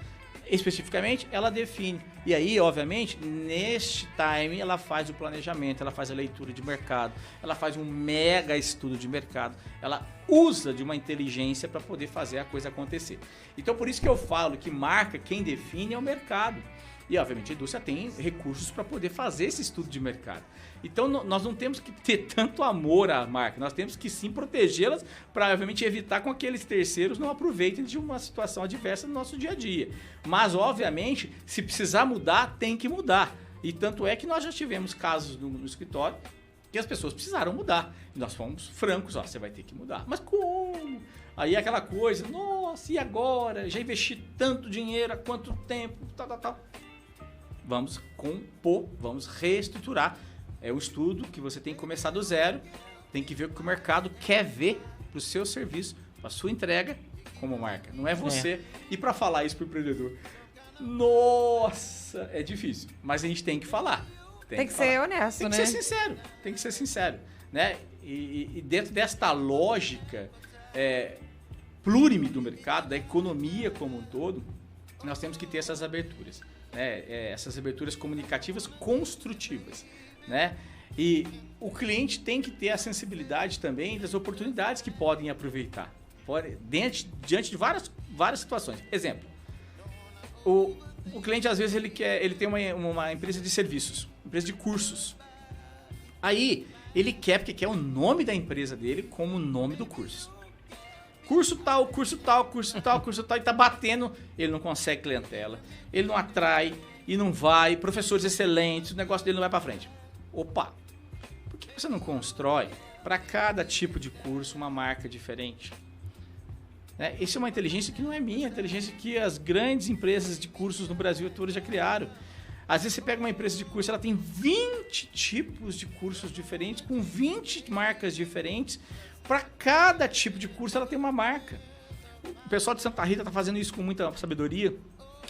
especificamente, ela define. E aí, obviamente, neste time, ela faz o planejamento, ela faz a leitura de mercado, ela faz um mega estudo de mercado, ela usa de uma inteligência para poder fazer a coisa acontecer. Então, por isso que eu falo que marca, quem define é o mercado. E, obviamente, a indústria tem recursos para poder fazer esse estudo de mercado. Então, nós não temos que ter tanto amor à marca, nós temos que sim protegê-las para, obviamente, evitar com que aqueles terceiros não aproveitem de uma situação adversa no nosso dia a dia. Mas, obviamente, se precisar mudar, tem que mudar. E tanto é que nós já tivemos casos no escritório que as pessoas precisaram mudar. E nós fomos francos, ó, você vai ter que mudar. Mas como? Aí aquela coisa, nossa, e agora? Já investi tanto dinheiro, há quanto tempo, tal. Vamos compor, vamos reestruturar. É o estudo que você tem que começar do zero, tem que ver o que o mercado quer ver para o seu serviço, para a sua entrega como marca. Não é você. E para falar isso para o empreendedor, nossa, é difícil, mas a gente tem que falar. Tem que ser honesto, né? Tem que ser sincero, tem que ser sincero, né? E dentro desta lógica plurime do mercado, da economia como um todo, nós temos que ter essas aberturas. Essas aberturas comunicativas construtivas, né? E o cliente tem que ter a sensibilidade também das oportunidades que podem aproveitar diante de várias situações. Exemplo, o cliente às vezes ele tem uma empresa de serviços, empresa de cursos. Aí ele porque quer o nome da empresa dele como o nome do curso. Curso tal, e tá batendo, ele não consegue clientela, ele não atrai e não vai, professores excelentes, o negócio dele não vai para frente. Opa, por que você não constrói para cada tipo de curso uma marca diferente? Isso é uma inteligência que não é minha, é inteligência que as grandes empresas de cursos no Brasil todas já criaram. Às vezes você pega uma empresa de curso, ela tem 20 tipos de cursos diferentes, com 20 marcas diferentes. Para cada tipo de curso, ela tem uma marca. O pessoal de Santa Rita está fazendo isso com muita sabedoria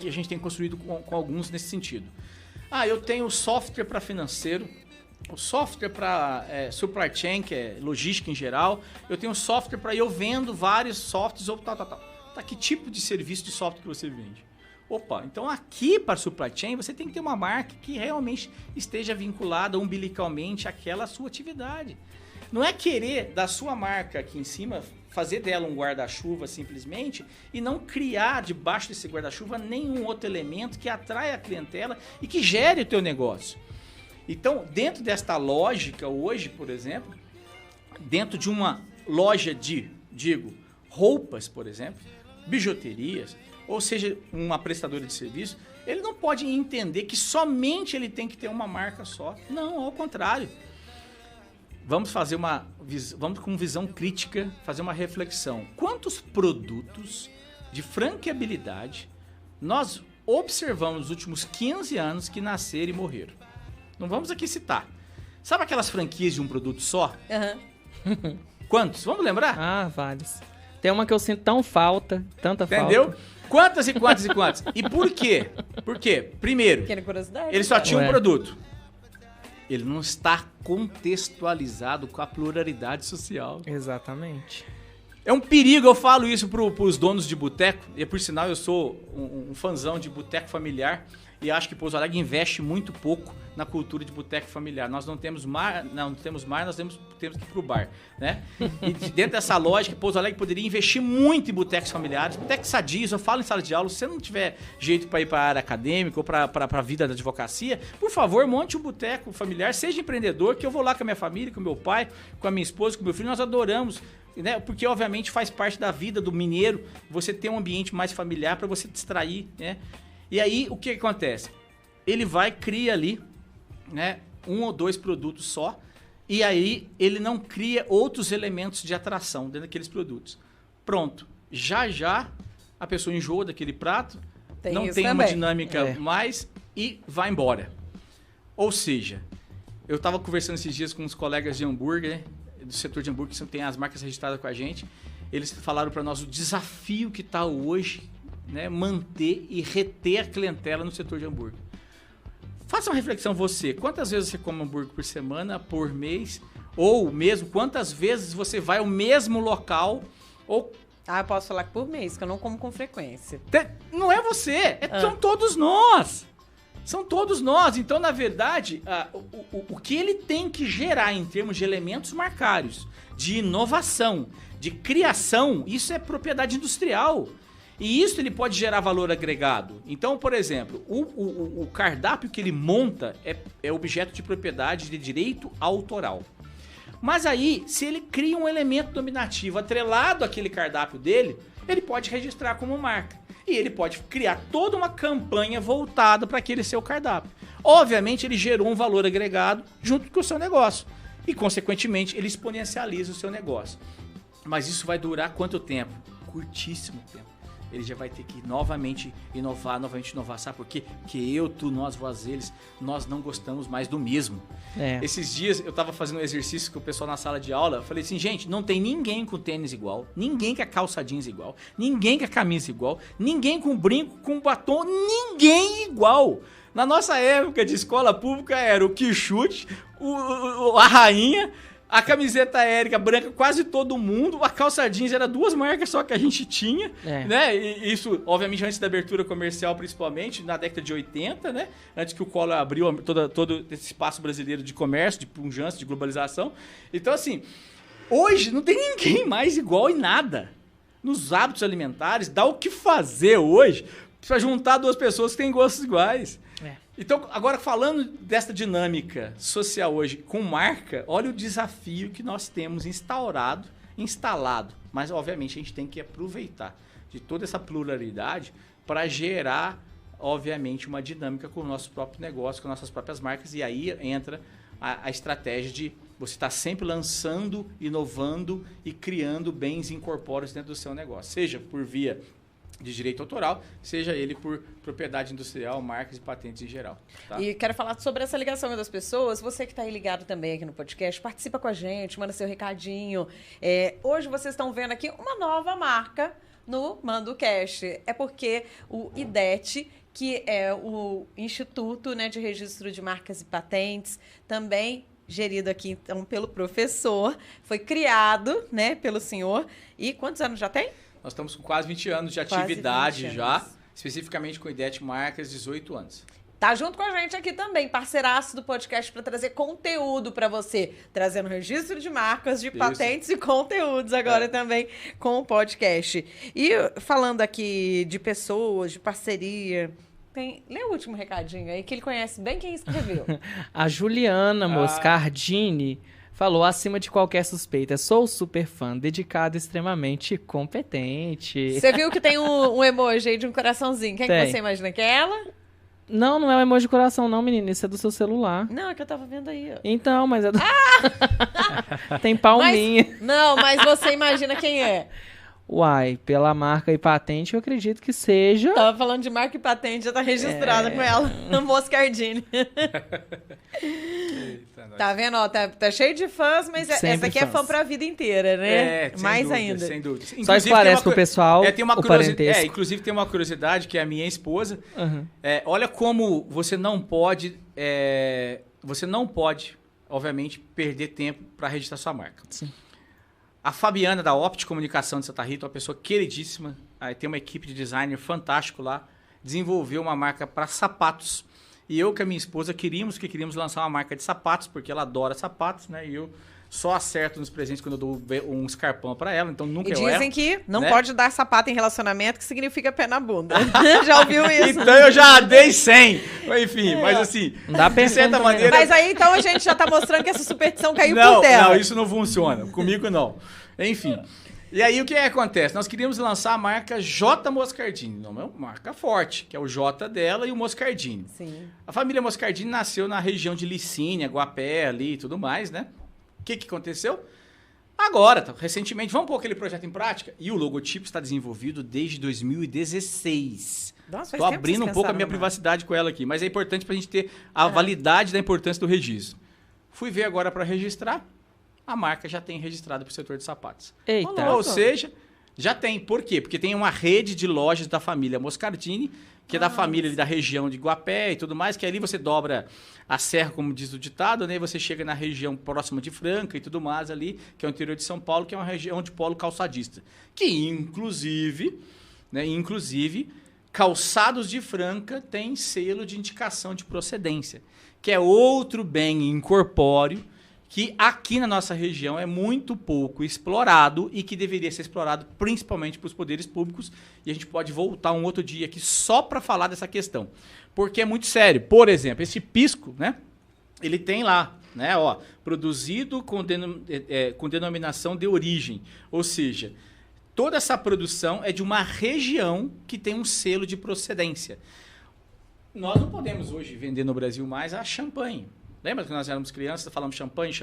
e a gente tem construído com alguns nesse sentido. Eu tenho software para financeiro, o software para supply chain, que é logística em geral. Eu tenho software para eu vendo vários softwares ou tal. Tá, que tipo de serviço de software que você vende? Opa, então aqui para supply chain você tem que ter uma marca que realmente esteja vinculada umbilicalmente àquela sua atividade. Não é querer da sua marca aqui em cima, fazer dela um guarda-chuva simplesmente e não criar debaixo desse guarda-chuva nenhum outro elemento que atraia a clientela e que gere o teu negócio. Então, dentro desta lógica hoje, por exemplo, dentro de uma loja roupas, por exemplo, bijuterias, ou seja, uma prestadora de serviço, ele não pode entender que somente ele tem que ter uma marca só. Não, ao contrário. Vamos com visão crítica, fazer uma reflexão. Quantos produtos de franqueabilidade nós observamos nos últimos 15 anos que nasceram e morreram? Não vamos aqui citar. Sabe aquelas franquias de um produto só? Uhum. Quantos? Vamos lembrar? Vários. Tem uma que eu sinto tanta falta. Entendeu? Quantas? E por quê? Por quê? Primeiro, ele só tinha um produto. Ele não está contextualizado com a pluralidade social. Exatamente. É um perigo, eu falo isso para os donos de boteco, e por sinal eu sou um fãzão de boteco familiar, e acho que Pouso Alegre investe muito pouco na cultura de boteco familiar. Nós não temos mar, nós temos que ir pro bar, né? E dentro dessa lógica, Pouso Alegre poderia investir muito em botecos familiares, botecos sadios. Eu falo em sala de aula, se você não tiver jeito para ir para a área acadêmica ou para a vida da advocacia, por favor, monte um boteco familiar, seja empreendedor, que eu vou lá com a minha família, com o meu pai, com a minha esposa, com o meu filho, nós adoramos, né? Porque obviamente faz parte da vida do mineiro você ter um ambiente mais familiar para você distrair, né? E aí, o que acontece? Ele cria ali, né, um ou dois produtos só, e aí ele não cria outros elementos de atração dentro daqueles produtos. Pronto. Já a pessoa enjoa daquele prato, não tem uma dinâmica mais e vai embora. Ou seja, eu estava conversando esses dias com uns colegas de hambúrguer, do setor de hambúrguer, que tem as marcas registradas com a gente. Eles falaram para nós o desafio que está hoje, né, manter e reter a clientela no setor de hambúrguer. Faça uma reflexão você. Quantas vezes você come hambúrguer por semana, por mês? Ou mesmo, quantas vezes você vai ao mesmo local? Ou Ah, eu posso falar que por mês, que eu não como com frequência. Não é você, são todos nós. São todos nós. Então, na verdade, o que ele tem que gerar em termos de elementos marcários, de inovação, de criação, isso é propriedade industrial. E isso ele pode gerar valor agregado. Então, por exemplo, o cardápio que ele monta é objeto de propriedade de direito autoral. Mas aí, se ele cria um elemento dominativo atrelado àquele cardápio dele, ele pode registrar como marca. E ele pode criar toda uma campanha voltada para aquele seu cardápio. Obviamente, ele gerou um valor agregado junto com o seu negócio. E, consequentemente, ele exponencializa o seu negócio. Mas isso vai durar quanto tempo? Curtíssimo tempo. Ele já vai ter que novamente inovar. Sabe por quê? Porque nós, vozeles, nós não gostamos mais do mesmo. Esses dias eu tava fazendo um exercício com o pessoal na sala de aula. Eu falei assim, gente, não tem ninguém com tênis igual, ninguém com a calça jeans igual, ninguém com a camisa igual, ninguém com brinco, com batom, ninguém igual. Na nossa época de escola pública era o quichute, a rainha, a camiseta aérea branca, quase todo mundo. A calça jeans era 2 marcas só que a gente tinha, né? E isso, obviamente, antes da abertura comercial, principalmente, na década de 80, né? Antes que o Collor abriu todo esse espaço brasileiro de comércio, de pujança, de globalização. Então, assim, hoje não tem ninguém mais igual em nada. Nos hábitos alimentares, dá o que fazer hoje para juntar 2 pessoas que têm gostos iguais. Então, agora falando dessa dinâmica social hoje com marca, olha o desafio que nós temos instalado. Mas, obviamente, a gente tem que aproveitar de toda essa pluralidade para gerar, obviamente, uma dinâmica com o nosso próprio negócio, com nossas próprias marcas. E aí entra a estratégia de você estar sempre lançando, inovando e criando bens incorpóreos dentro do seu negócio. Seja por via de direito autoral, seja ele por propriedade industrial, marcas e patentes em geral. Tá? E quero falar sobre essa ligação das pessoas. Você que está aí ligado também aqui no podcast, participa com a gente, manda seu recadinho. Hoje vocês estão vendo aqui uma nova marca no MandoCast. É porque o IDET, que é o Instituto, né, de Registro de Marcas e Patentes, também gerido aqui então pelo professor, foi criado, né, pelo senhor. E quantos anos já tem? Nós estamos com quase 20 anos de atividade já, especificamente com o IDET Marcas, 18 anos. Tá junto com a gente aqui também, parceiraço do podcast, para trazer conteúdo para você, trazendo registro de marcas, de patentes e conteúdos agora também com o podcast. E falando aqui de pessoas, de parceria, lê o último recadinho aí, que ele conhece bem quem escreveu. A Juliana Moscardini falou, acima de qualquer suspeita, sou super fã, dedicado, extremamente competente. Você viu que tem um emoji aí de um coraçãozinho. Quem que você imagina que é ela? Não, não é um emoji de coração não, menina. Isso é do seu celular. Não, é que eu tava vendo aí, ó. Então, mas é do... Tem palminha. Mas você imagina quem é? Uai, pela marca e patente, eu acredito que seja... Tava falando de marca e patente, já tá registrada com ela, no Moscardini. Tá vendo? Ó, tá cheio de fãs, mas essa aqui é fã pra vida inteira, né? Mais dúvida, ainda. Sem dúvida. Só esclarece pro pessoal o parentesco. Inclusive tem uma curiosidade, que é a minha esposa. Olha como você não pode, obviamente, perder tempo para registrar sua marca. Sim. A Fabiana, da Opt Comunicação de Santa Rita, uma pessoa queridíssima, tem uma equipe de designer fantástico lá, desenvolveu uma marca para sapatos. E eu com a minha esposa queríamos lançar uma marca de sapatos, porque ela adora sapatos, né? E eu só acerto nos presentes quando eu dou um escarpão para ela, então nunca eu erro. E dizem que não pode dar sapato em relacionamento, que significa pé na bunda. Já ouviu isso? Então eu já dei 100. Enfim, mas assim, de certa maneira... Mas aí então a gente já tá mostrando que essa superstição caiu por terra. Não, isso não funciona. Comigo não. Enfim. E aí o que acontece? Nós queríamos lançar a marca J Moscardini, uma marca forte, que é o J dela e o Moscardini. Sim. A família Moscardini nasceu na região de Licínia, Guapé ali e tudo mais, né? O que aconteceu? Agora, recentemente, vamos pôr aquele projeto em prática? E o logotipo está desenvolvido desde 2016. Estou abrindo um pouco a minha privacidade com ela aqui, mas é importante para a gente ter a validade da importância do registro. Fui ver agora para registrar, a marca já tem registrado para o setor de sapatos. Eita. Ou seja, Já tem. Por quê? Porque tem uma rede de lojas da família Moscardini, que é da família ali da região de Guapé e tudo mais, que ali você dobra a serra, como diz o ditado, né? E você chega na região próxima de Franca e tudo mais ali, que é o interior de São Paulo, que é uma região de polo calçadista. Que, inclusive, Calçados de Franca tem selo de indicação de procedência, que é outro bem incorpóreo que aqui na nossa região é muito pouco explorado e que deveria ser explorado principalmente para os poderes públicos. E a gente pode voltar um outro dia aqui só para falar dessa questão, porque é muito sério. Por exemplo, esse pisco, né? Ele tem lá, né? Ó, produzido com denominação de origem, ou seja, toda essa produção é de uma região que tem um selo de procedência. Nós não podemos hoje vender no Brasil mais a champanhe. Lembra que nós éramos crianças, falamos champanhe?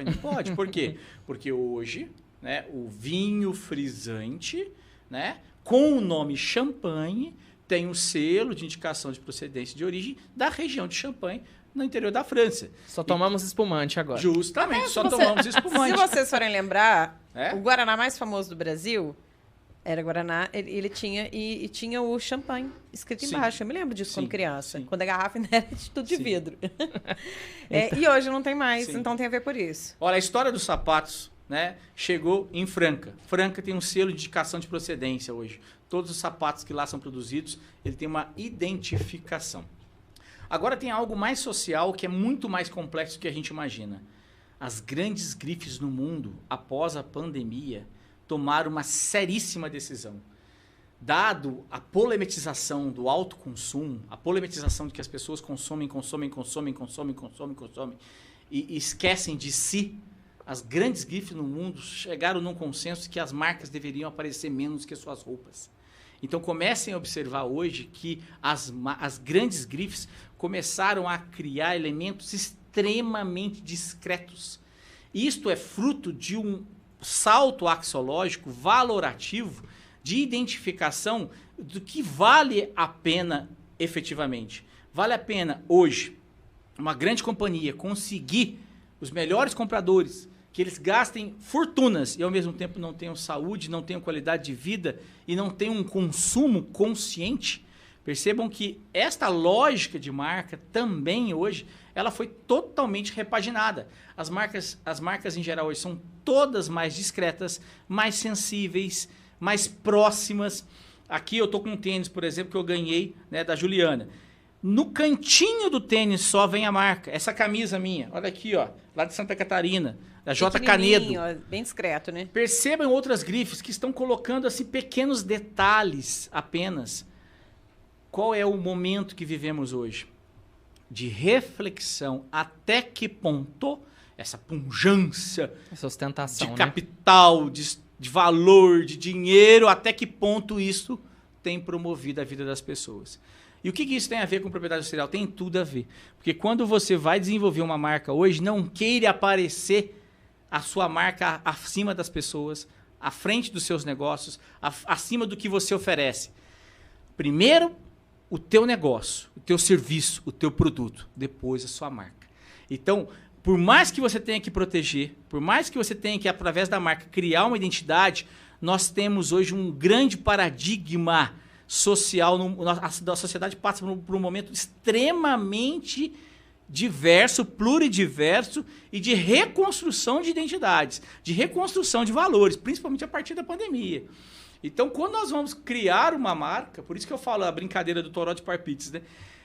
Não pode. Por quê? Porque hoje, né, o vinho frisante, né, com o nome champanhe, tem um selo de indicação de procedência de origem da região de Champagne, no interior da França. Só tomamos espumante agora. Justamente, tomamos espumante. Se vocês forem lembrar, o Guaraná mais famoso do Brasil era Guaraná, ele tinha e tinha o champanhe escrito embaixo. Eu me lembro disso quando criança. Quando a garrafa ainda era de tudo de vidro. E hoje não tem mais, então tem a ver por isso. Olha, a história dos sapatos, né, chegou em Franca. Franca tem um selo de indicação de procedência hoje. Todos os sapatos que lá são produzidos, ele tem uma identificação. Agora tem algo mais social que é muito mais complexo do que a gente imagina. As grandes grifes no mundo, após a pandemia, tomaram uma seríssima decisão. Dado a polemetização do alto consumo, a polemetização de que as pessoas consomem e esquecem de si, as grandes grifes no mundo chegaram num consenso que as marcas deveriam aparecer menos que suas roupas. Então comecem a observar hoje que as grandes grifes começaram a criar elementos extremamente discretos. Isto é fruto de um salto axiológico valorativo de identificação do que vale a pena efetivamente. Vale a pena hoje uma grande companhia conseguir os melhores compradores, que eles gastem fortunas e ao mesmo tempo não tenham saúde, não tenham qualidade de vida e não tenham um consumo consciente. Percebam que esta lógica de marca também hoje, ela foi totalmente repaginada. As marcas em geral hoje são todas mais discretas, mais sensíveis, mais próximas. Aqui eu estou com um tênis, por exemplo, que eu ganhei, né, da Juliana. No cantinho do tênis só vem a marca. Essa camisa minha, olha aqui, ó, lá de Santa Catarina, da J. Canedo. Ó, bem discreto, né? Percebam outras grifes que estão colocando assim pequenos detalhes apenas. Qual é o momento que vivemos hoje? De reflexão. Até que ponto essa pujança, essa ostentação, de capital, né? de valor, de dinheiro, até que ponto isso tem promovido a vida das pessoas? E o que isso tem a ver com propriedade industrial? Tem tudo a ver. Porque quando você vai desenvolver uma marca hoje, não queira aparecer a sua marca acima das pessoas, à frente dos seus negócios, acima do que você oferece. Primeiro, o teu negócio, o teu serviço, o teu produto. Depois, a sua marca. Então, por mais que você tenha que proteger, por mais que você tenha que, através da marca, criar uma identidade, nós temos hoje um grande paradigma social. A sociedade passa por um momento extremamente diverso, pluridiverso e de reconstrução de identidades, de reconstrução de valores, principalmente a partir da pandemia. Então, quando nós vamos criar uma marca, por isso que eu falo a brincadeira do toró de parpites, né?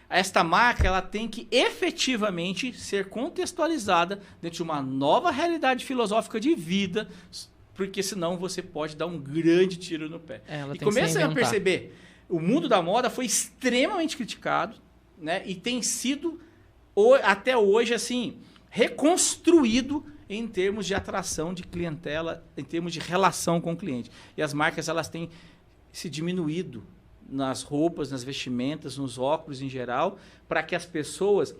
Esta marca ela tem que efetivamente ser contextualizada dentro de uma nova realidade filosófica de vida, porque senão você pode dar um grande tiro no pé. E começa a perceber, o mundo da moda foi extremamente criticado, né? E tem sido até hoje assim reconstruído em termos de atração de clientela, em termos de relação com o cliente. E as marcas elas têm se diminuído nas roupas, nas vestimentas, nos óculos em geral, para que as pessoas,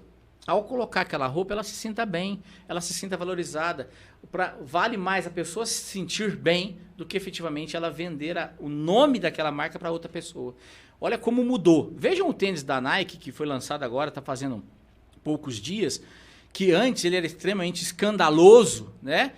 ao colocar aquela roupa, ela se sinta bem, ela se sinta valorizada. Vale mais a pessoa se sentir bem do que efetivamente ela vender o nome daquela marca para outra pessoa. Olha como mudou. Vejam o tênis da Nike, que foi lançado agora, está fazendo poucos dias, que antes ele era extremamente escandaloso, né?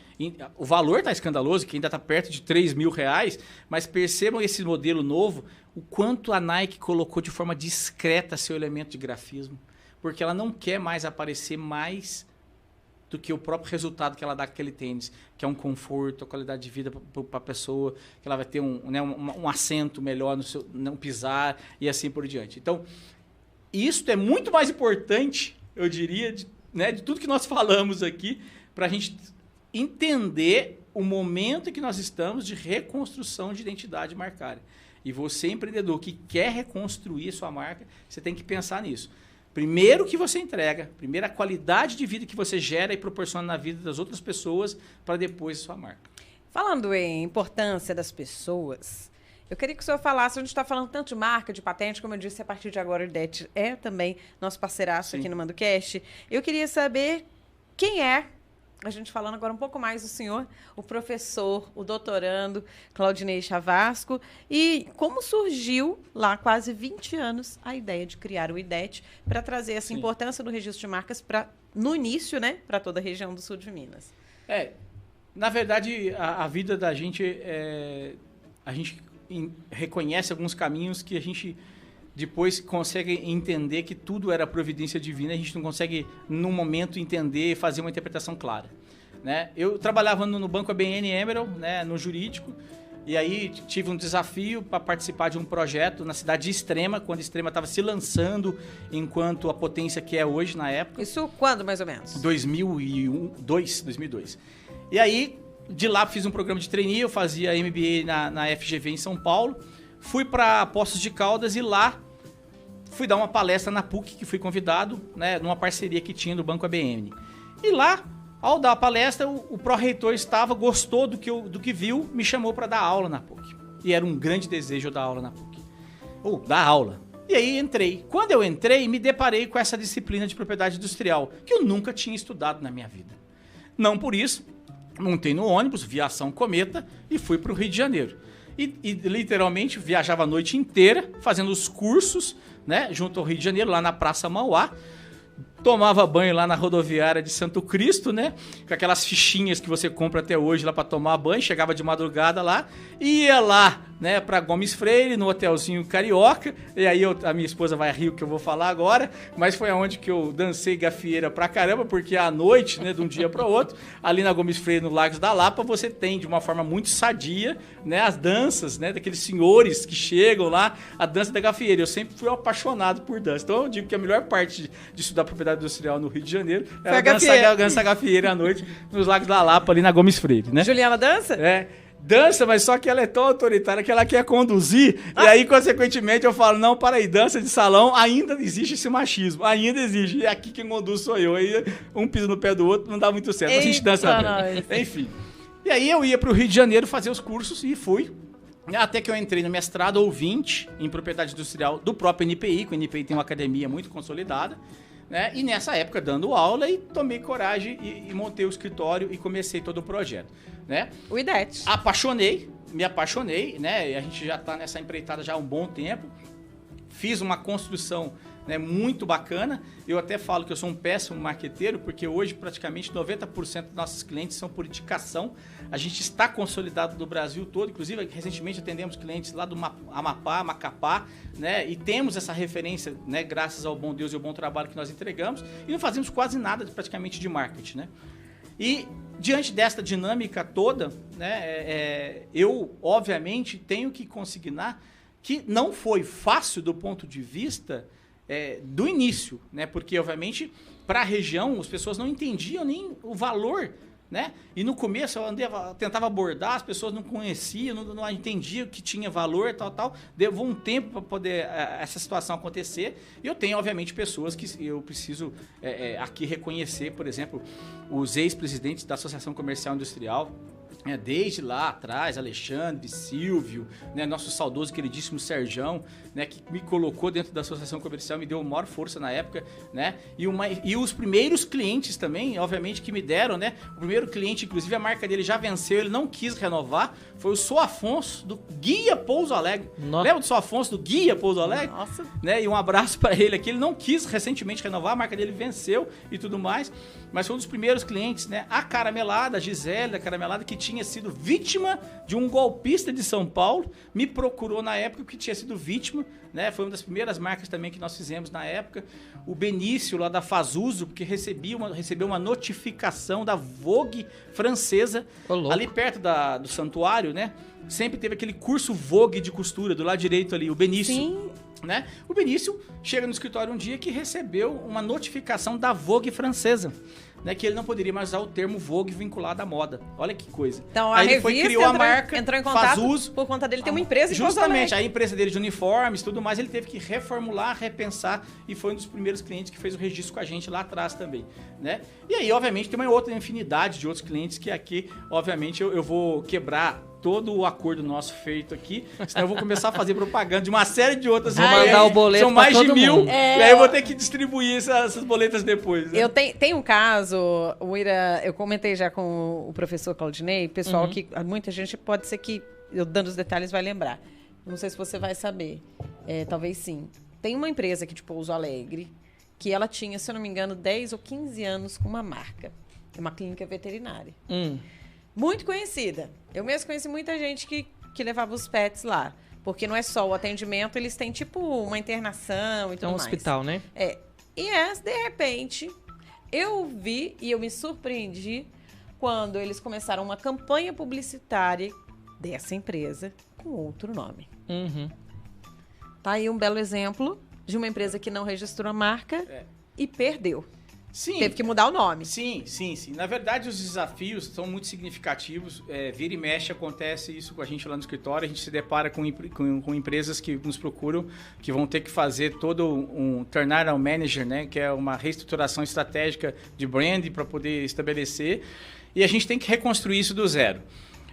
O valor está escandaloso, que ainda está perto de R$3.000, mas percebam esse modelo novo, o quanto a Nike colocou de forma discreta seu elemento de grafismo, porque ela não quer mais aparecer mais do que o próprio resultado que ela dá com aquele tênis, que é um conforto, a qualidade de vida para a pessoa, que ela vai ter um assento melhor, no seu, não pisar e assim por diante. Então, isso é muito mais importante, eu diria, de tudo que nós falamos aqui, para a gente entender o momento em que nós estamos de reconstrução de identidade marcária. E você, empreendedor, que quer reconstruir sua marca, você tem que pensar nisso. Primeiro o que você entrega, primeiro a qualidade de vida que você gera e proporciona na vida das outras pessoas, para depois a sua marca. Falando em importância das pessoas, eu queria que o senhor falasse, a gente está falando tanto de marca, de patente, como eu disse, a partir de agora o IDET é também nosso parceiraço Sim. aqui no MandoCast. Eu queria saber quem é, a gente falando agora um pouco mais do senhor, o professor, o doutorando Claudinei Chavasco, e como surgiu lá há quase 20 anos a ideia de criar o IDET para trazer essa Sim. importância do registro de marcas no início, né, para toda a região do sul de Minas. Na verdade, a vida da gente, a gente reconhece alguns caminhos que a gente depois consegue entender que tudo era providência divina, a gente não consegue, no momento, entender e fazer uma interpretação clara. Né? Eu trabalhava no Banco ABN Emerald, né, no jurídico, e aí tive um desafio para participar de um projeto na cidade de Extrema, quando Extrema estava se lançando enquanto a potência que é hoje na época. Isso quando, mais ou menos? 2002. E aí, de lá fiz um programa de trainee, eu fazia MBA na FGV em São Paulo, fui para Poços de Caldas e lá fui dar uma palestra na PUC, que fui convidado, né, numa parceria que tinha do Banco ABN. E lá, ao dar a palestra, o pró-reitor gostou do que viu, me chamou para dar aula na PUC. E era um grande desejo dar aula na PUC. Dar aula. E aí entrei. Quando eu entrei, me deparei com essa disciplina de propriedade industrial, que eu nunca tinha estudado na minha vida. Não por isso, montei no ônibus, Viação Cometa, e fui para o Rio de Janeiro. E literalmente viajava a noite inteira fazendo os cursos, né, junto ao Rio de Janeiro, lá na Praça Mauá. Tomava banho lá na rodoviária de Santo Cristo, né? Com aquelas fichinhas que você compra até hoje lá para tomar banho. Chegava de madrugada lá. Ia lá, né, para Gomes Freire, no hotelzinho carioca. E aí a minha esposa vai rir o que eu vou falar agora. Mas foi aonde que eu dancei gafieira pra caramba. Porque à noite, né, de um dia para o outro, ali na Gomes Freire, no Lagos da Lapa, você tem de uma forma muito sadia, né, as danças, né, daqueles senhores que chegam lá, a dança da gafieira. Eu sempre fui apaixonado por dança. Então eu digo que a melhor parte de estudar propriedade industrial no Rio de Janeiro era dançar gafieira à noite nos Lagos da Lapa, ali na Gomes Freire, né? Juliana dança? Dança, mas só que ela é tão autoritária que ela quer conduzir, e aí, consequentemente, eu falo, não, para aí, dança de salão, ainda existe esse machismo, ainda existe, e aqui quem conduz sou eu, aí um pisa no pé do outro, não dá muito certo, a gente dança bem. Enfim. E aí eu ia para o Rio de Janeiro fazer os cursos, e fui, até que eu entrei no mestrado ouvinte em propriedade industrial do próprio NPI, que o NPI tem uma academia muito consolidada, né? E nessa época dando aula e tomei coragem e montei o escritório e comecei todo o projeto, né? O IDET. Me apaixonei, né? E a gente já está nessa empreitada já há um bom tempo. Fiz uma construção, né, muito bacana. Eu até falo que eu sou um péssimo marqueteiro, porque hoje praticamente 90% dos nossos clientes são por indicação. A gente está consolidado no Brasil todo, inclusive recentemente atendemos clientes lá do Amapá, Macapá, né, e temos essa referência, né, graças ao bom Deus e ao bom trabalho que nós entregamos, e não fazemos quase nada praticamente de marketing, né? E diante desta dinâmica toda, né, eu obviamente tenho que consignar que não foi fácil do ponto de vista do início, né? Porque, obviamente, para a região, as pessoas não entendiam nem o valor, né? E no começo eu tentava abordar, as pessoas não conheciam, não entendiam que tinha valor, tal. Levou um tempo para poder essa situação acontecer. E eu tenho, obviamente, pessoas que eu preciso aqui reconhecer, por exemplo, os ex-presidentes da Associação Comercial e Industrial, Desde lá atrás, Alexandre, Silvio, né, nosso saudoso, queridíssimo Serjão, né, que me colocou dentro da associação comercial, me deu a maior força na época, né, e os primeiros clientes também, obviamente, que me deram, né, o primeiro cliente, inclusive a marca dele já venceu, ele não quis renovar, foi o Sou Afonso, do Guia Pouso Alegre. Nossa. Lembra do Sou Afonso, do Guia Pouso Alegre? Nossa. Né, e um abraço para ele aqui, ele não quis recentemente renovar, a marca dele venceu e tudo mais, mas foi um dos primeiros clientes, né, a Caramelada, a Gisele da Caramelada, que tinha sido vítima de um golpista de São Paulo, me procurou na época que tinha sido vítima, né? Foi uma das primeiras marcas também que nós fizemos na época. O Benício, lá da Fazuso, porque recebeu uma notificação da Vogue francesa, ali perto do santuário, né? Sempre teve aquele curso Vogue de costura, do lado direito ali, o Benício. Sim. Né? O Benício chega no escritório um dia que recebeu uma notificação da Vogue francesa, né, que ele não poderia mais usar o termo Vogue vinculado à moda. Olha que coisa. Então a revista criou a marca, entrou em contato Fazuso, por conta dele ter uma empresa em justamente, a empresa dele de uniformes e tudo mais, ele teve que reformular, repensar, e foi um dos primeiros clientes que fez o registro com a gente lá atrás também, né? E aí, obviamente, tem uma outra infinidade de outros clientes que aqui, obviamente, eu vou quebrar todo o acordo nosso feito aqui, senão eu vou começar a fazer propaganda de uma série de outras. Vou mandar o boleto. São mais de 1000, e aí eu vou ter que distribuir essas boletas depois. Né? Eu tenho um caso, eu comentei já com o professor Claudinei, pessoal que muita gente pode ser que, eu dando os detalhes, vai lembrar. Não sei se você vai saber, talvez sim. Tem uma empresa aqui de Pouso Alegre, que ela tinha, se eu não me engano, 10 ou 15 anos com uma marca, uma clínica veterinária. Muito conhecida. Eu mesmo conheci muita gente que levava os pets lá. Porque não é só o atendimento, eles têm tipo uma internação e tudo mais. É um hospital, né? E de repente, eu vi e eu me surpreendi quando eles começaram uma campanha publicitária dessa empresa com outro nome. Tá aí um belo exemplo de uma empresa que não registrou a marca e perdeu. Sim. Teve que mudar o nome. Sim. Na verdade, os desafios são muito significativos. Vira e mexe, acontece isso com a gente lá no escritório. A gente se depara com empresas que nos procuram, que vão ter que fazer todo um turnaround manager, né? Que é uma reestruturação estratégica de brand para poder estabelecer. E a gente tem que reconstruir isso do zero.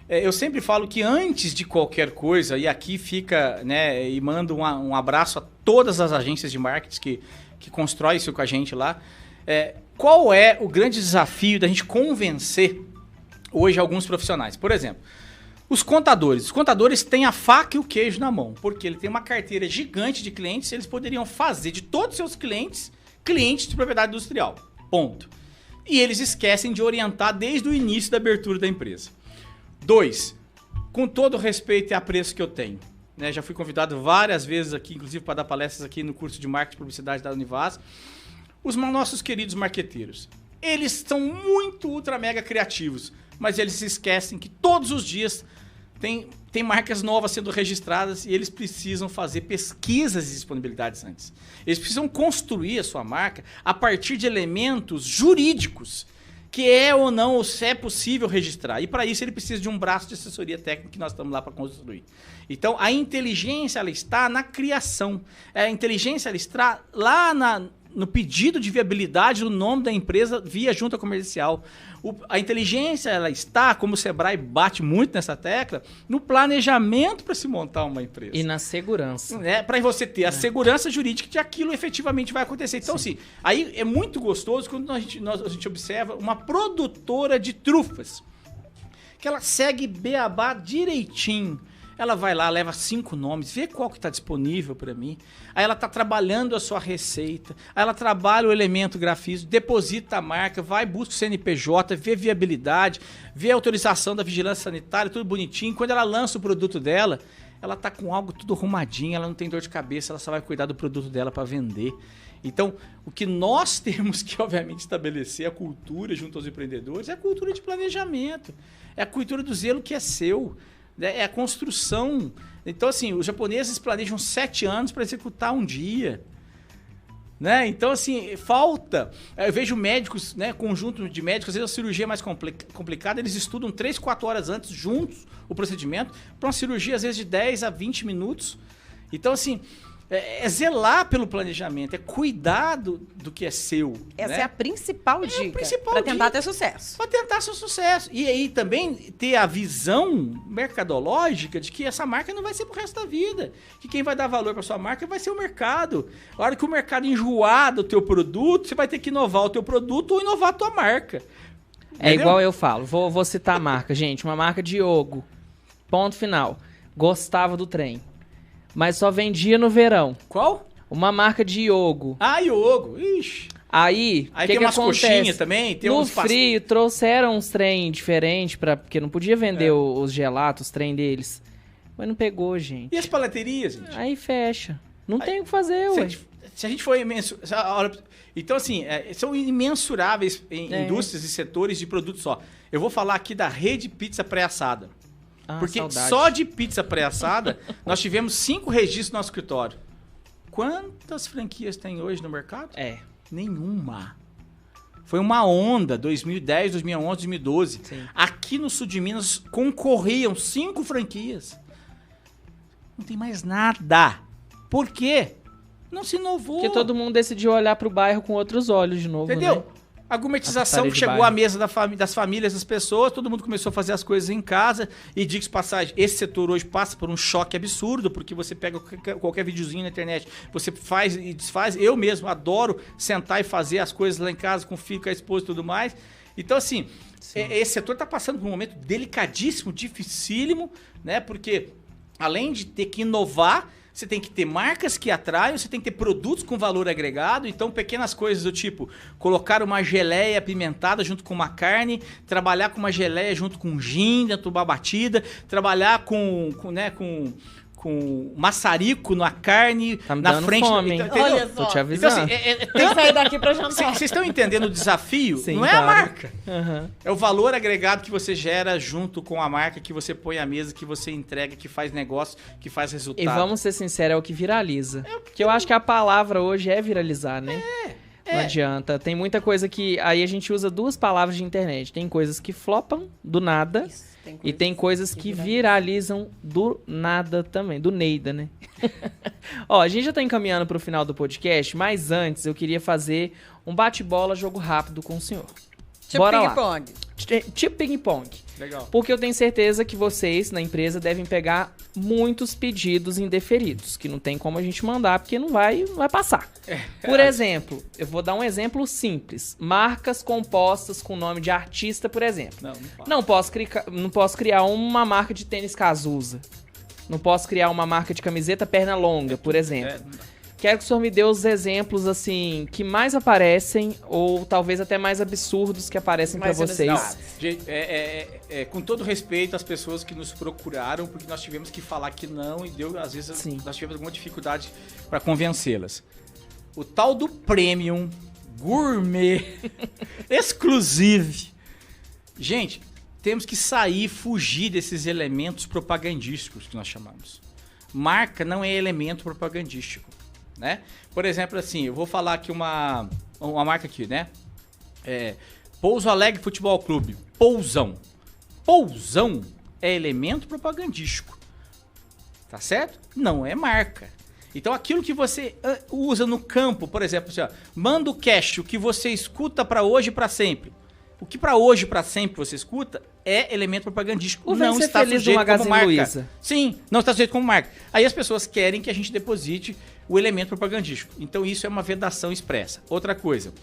Eu sempre falo que antes de qualquer coisa, e aqui fica, né? E mando um abraço a todas as agências de marketing que constroem isso com a gente lá. Qual é o grande desafio da gente convencer hoje alguns profissionais? Por exemplo, os contadores têm a faca e o queijo na mão, porque ele tem uma carteira gigante de clientes, eles poderiam fazer de todos os seus clientes de propriedade industrial, ponto. E eles esquecem de orientar desde o início da abertura da empresa. 2, com todo o respeito e apreço que eu tenho, né, já fui convidado várias vezes aqui, inclusive para dar palestras aqui no curso de marketing e publicidade da Univaz. Os nossos queridos marqueteiros, eles são muito ultra mega criativos, mas eles se esquecem que todos os dias tem marcas novas sendo registradas e eles precisam fazer pesquisas de disponibilidades antes. Eles precisam construir a sua marca a partir de elementos jurídicos, que é ou não, ou se é possível registrar. E para isso ele precisa de um braço de assessoria técnica que nós estamos lá para construir. Então a inteligência ela está na criação. A inteligência ela está lá no pedido de viabilidade do nome da empresa via junta comercial. A inteligência ela está, como o Sebrae bate muito nessa tecla, no planejamento para se montar uma empresa. E na segurança. Para você ter a segurança jurídica de aquilo efetivamente vai acontecer. Então, assim, aí é muito gostoso quando a gente observa uma produtora de trufas, que ela segue beabá direitinho. Ela vai lá, leva 5 nomes, vê qual que está disponível para mim. Aí ela está trabalhando a sua receita. Aí ela trabalha o elemento grafismo, deposita a marca, vai, busca o CNPJ, vê viabilidade, vê a autorização da vigilância sanitária, tudo bonitinho. Quando ela lança o produto dela, ela está com algo tudo arrumadinho, ela não tem dor de cabeça, ela só vai cuidar do produto dela para vender. Então, o que nós temos que, obviamente, estabelecer a cultura junto aos empreendedores é a cultura de planejamento, é a cultura do zelo que é seu. É a construção. Então, assim, os japoneses planejam 7 anos para executar um dia. Né? Então, assim, falta... Eu vejo médicos, né, conjunto de médicos, às vezes a cirurgia é mais complicada, eles estudam 3, 4 horas antes, juntos, o procedimento, para uma cirurgia, às vezes, de 10 a 20 minutos. Então, assim, É zelar pelo planejamento, é cuidar do que é seu. Essa né? é a principal dica para tentar ter sucesso. Para tentar seu sucesso. E aí também ter a visão mercadológica de que essa marca não vai ser pro resto da vida. Que quem vai dar valor para sua marca vai ser o mercado. A hora que o mercado enjoar do teu produto, você vai ter que inovar o teu produto ou inovar a tua marca. É igual eu falo, vou citar a marca, gente. Uma marca de Diogo. Ponto final. Gostava do trem. Mas só vendia no verão. Qual? Uma marca de Diogo. Ah, Diogo. Ixi. Aí tem umas coxinhas também. Tem no frio, trouxeram uns trem diferentes, porque não podia vender os gelatos, os trem deles. Mas não pegou, gente. E as paleterias, gente? Aí fecha. Não tem o que fazer, ué. Se a gente for então, assim, são imensuráveis em indústrias e setores de produtos só. Eu vou falar aqui da Rede Pizza Pré-Assada. Porque saudade. só de pizza pré-assada, nós tivemos 5 registros no nosso escritório. Quantas franquias tem hoje no mercado? Nenhuma. Foi uma onda, 2010, 2011, 2012. Sim. Aqui no sul de Minas concorriam 5 franquias. Não tem mais nada. Por quê? Não se inovou. Porque todo mundo decidiu olhar pro bairro com outros olhos de novo, Entendeu? né? A gourmetização que chegou à mesa das famílias, das pessoas, todo mundo começou a fazer as coisas em casa. E diga-se de passagem, esse setor hoje passa por um choque absurdo, porque você pega qualquer videozinho na internet, você faz e desfaz. Eu mesmo adoro sentar e fazer as coisas lá em casa com o filho, com a esposa e tudo mais. Então, assim, esse setor está passando por um momento delicadíssimo, dificílimo, né? Porque além de ter que inovar, você tem que ter marcas que atraiam, você tem que ter produtos com valor agregado. Então, pequenas coisas do tipo, colocar uma geleia apimentada junto com uma carne, trabalhar com uma geleia junto com gin dentro de uma batida, trabalhar com maçarico na carne, tá me na dando frente. Fome, então, olha só. Tô te avisando. Então, assim, tem que sair daqui pra jantar. Vocês estão entendendo o desafio? Sim, não é claro. a marca. Uhum. É o valor agregado que você gera junto com a marca, que você põe à mesa, que você entrega, que faz negócio, que faz resultado. E vamos ser sinceros, é o que viraliza. Porque eu acho que a palavra hoje é viralizar, né? Não adianta. Tem muita coisa que... Aí a gente usa 2 palavras de internet. Tem coisas que flopam do nada. Isso, e tem coisas que viralizam do nada também. Do Neida, né? Ó, a gente já tá encaminhando pro final do podcast, mas antes eu queria fazer um bate-bola, jogo rápido com o senhor. Tipo Bora lá. ping-pong. Tipo ping-pong. Legal. Porque eu tenho certeza que vocês, na empresa, devem pegar muitos pedidos indeferidos, que não tem como a gente mandar, porque não vai passar. Por exemplo, eu vou dar um exemplo simples. Marcas compostas com nome de artista, por exemplo. Não posso criar uma marca de tênis Cazuza. Não posso criar uma marca de camiseta perna longa, por exemplo. Quero que o senhor me dê os exemplos, assim, que mais aparecem, ou talvez até mais absurdos que aparecem pra vocês. Não, gente, com todo respeito às pessoas que nos procuraram, porque nós tivemos que falar que não, e às vezes nós tivemos alguma dificuldade para convencê-las. O tal do Premium, Gourmet, Exclusive. Gente, temos que fugir desses elementos propagandísticos que nós chamamos. Marca não é elemento propagandístico. Né? Por exemplo, assim, eu vou falar aqui uma marca aqui, né? Pouso Alegre Futebol Clube. Pousão. Pousão é elemento propagandístico. Tá certo? Não é marca. Então, aquilo que você usa no campo, por exemplo, assim, ó, manda o cash, o que você escuta para hoje e para sempre. O que para hoje e para sempre você escuta é elemento propagandístico. Não está sujeito como marca. Luiza. Sim, não está sujeito como marca. Aí as pessoas querem que a gente deposite o elemento propagandístico. Então isso é uma vedação expressa. Outra coisa,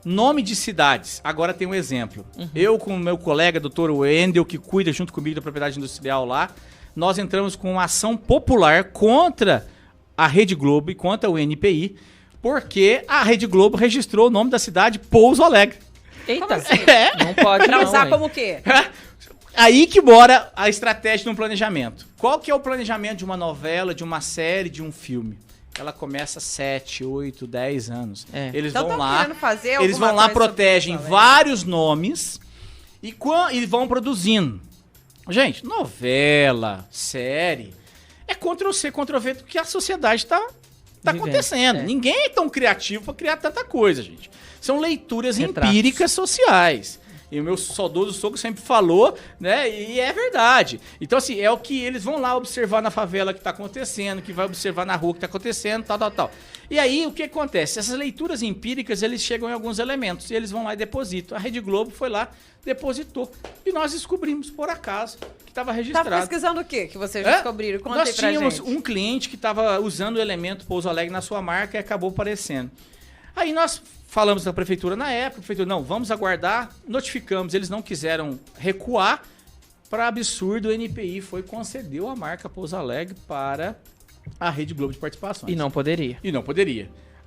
nome de cidades. Agora tem um exemplo. Eu com o meu colega, Dr. Wendel, que cuida junto comigo da propriedade industrial lá, nós entramos com uma ação popular contra a Rede Globo e contra o NPI, porque a Rede Globo registrou o nome da cidade Pouso Alegre. Eita, assim? não pode Pra não, usar hein? como o quê? Aí que mora a estratégia de um planejamento. Qual que é o planejamento de uma novela, de uma série, de um filme? Ela começa 7, 8, 10 anos. Eles Então vão lá, eles vão lá, protegem vários nomes e vão produzindo. Gente, novela, série, é Ctrl-C, Ctrl-V do que a sociedade está acontecendo. Ninguém é tão criativo para criar tanta coisa, gente. São leituras empíricas sociais. E o meu saudoso sogro sempre falou, né? E é verdade. Então, assim, é o que eles vão lá observar na favela que tá acontecendo, que vai observar na rua que tá acontecendo, tal. E aí, o que acontece? Essas leituras empíricas, eles chegam em alguns elementos e eles vão lá e depositam. A Rede Globo foi lá, depositou. E nós descobrimos, por acaso, que estava registrado. Tava pesquisando o quê que vocês descobriram? Conta aí pra gente. Nós tínhamos um cliente que estava usando o elemento Pouso Alegre na sua marca e acabou aparecendo. Aí nós falamos da prefeitura na época, a prefeitura, não, vamos aguardar, notificamos, eles não quiseram recuar. Para absurdo, o NPI concedeu a marca Pouso Alegre para a Rede Globo de Participações. E não poderia.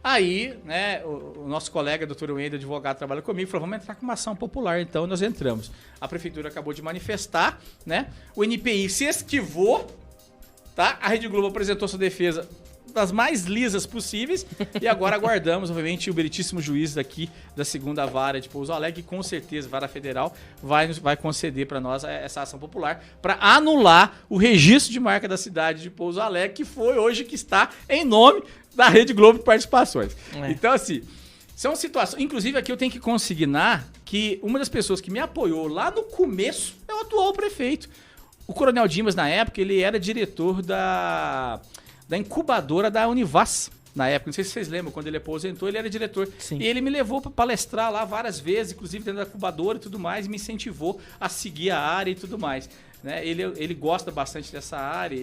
Aí, né, o nosso colega, doutor Wendel, advogado, trabalha comigo, falou, vamos entrar com uma ação popular, então nós entramos. A prefeitura acabou de manifestar, né, o NPI se esquivou, tá? A Rede Globo apresentou sua defesa das mais lisas possíveis e agora aguardamos, obviamente, o meritíssimo juiz daqui da segunda vara de Pouso Alegre, que com certeza, vara federal, vai conceder para nós essa ação popular para anular o registro de marca da cidade de Pouso Alegre, que foi hoje que está em nome da Rede Globo de Participações. Então, assim, são situações... Inclusive, aqui eu tenho que consignar que uma das pessoas que me apoiou lá no começo é o atual prefeito. O Coronel Dimas, na época, ele era diretor da incubadora da Univas, na época. Não sei se vocês lembram, quando ele aposentou, ele era diretor. Sim. E ele me levou para palestrar lá várias vezes, inclusive dentro da incubadora e tudo mais, e me incentivou a seguir a área e tudo mais. Né? Ele gosta bastante dessa área,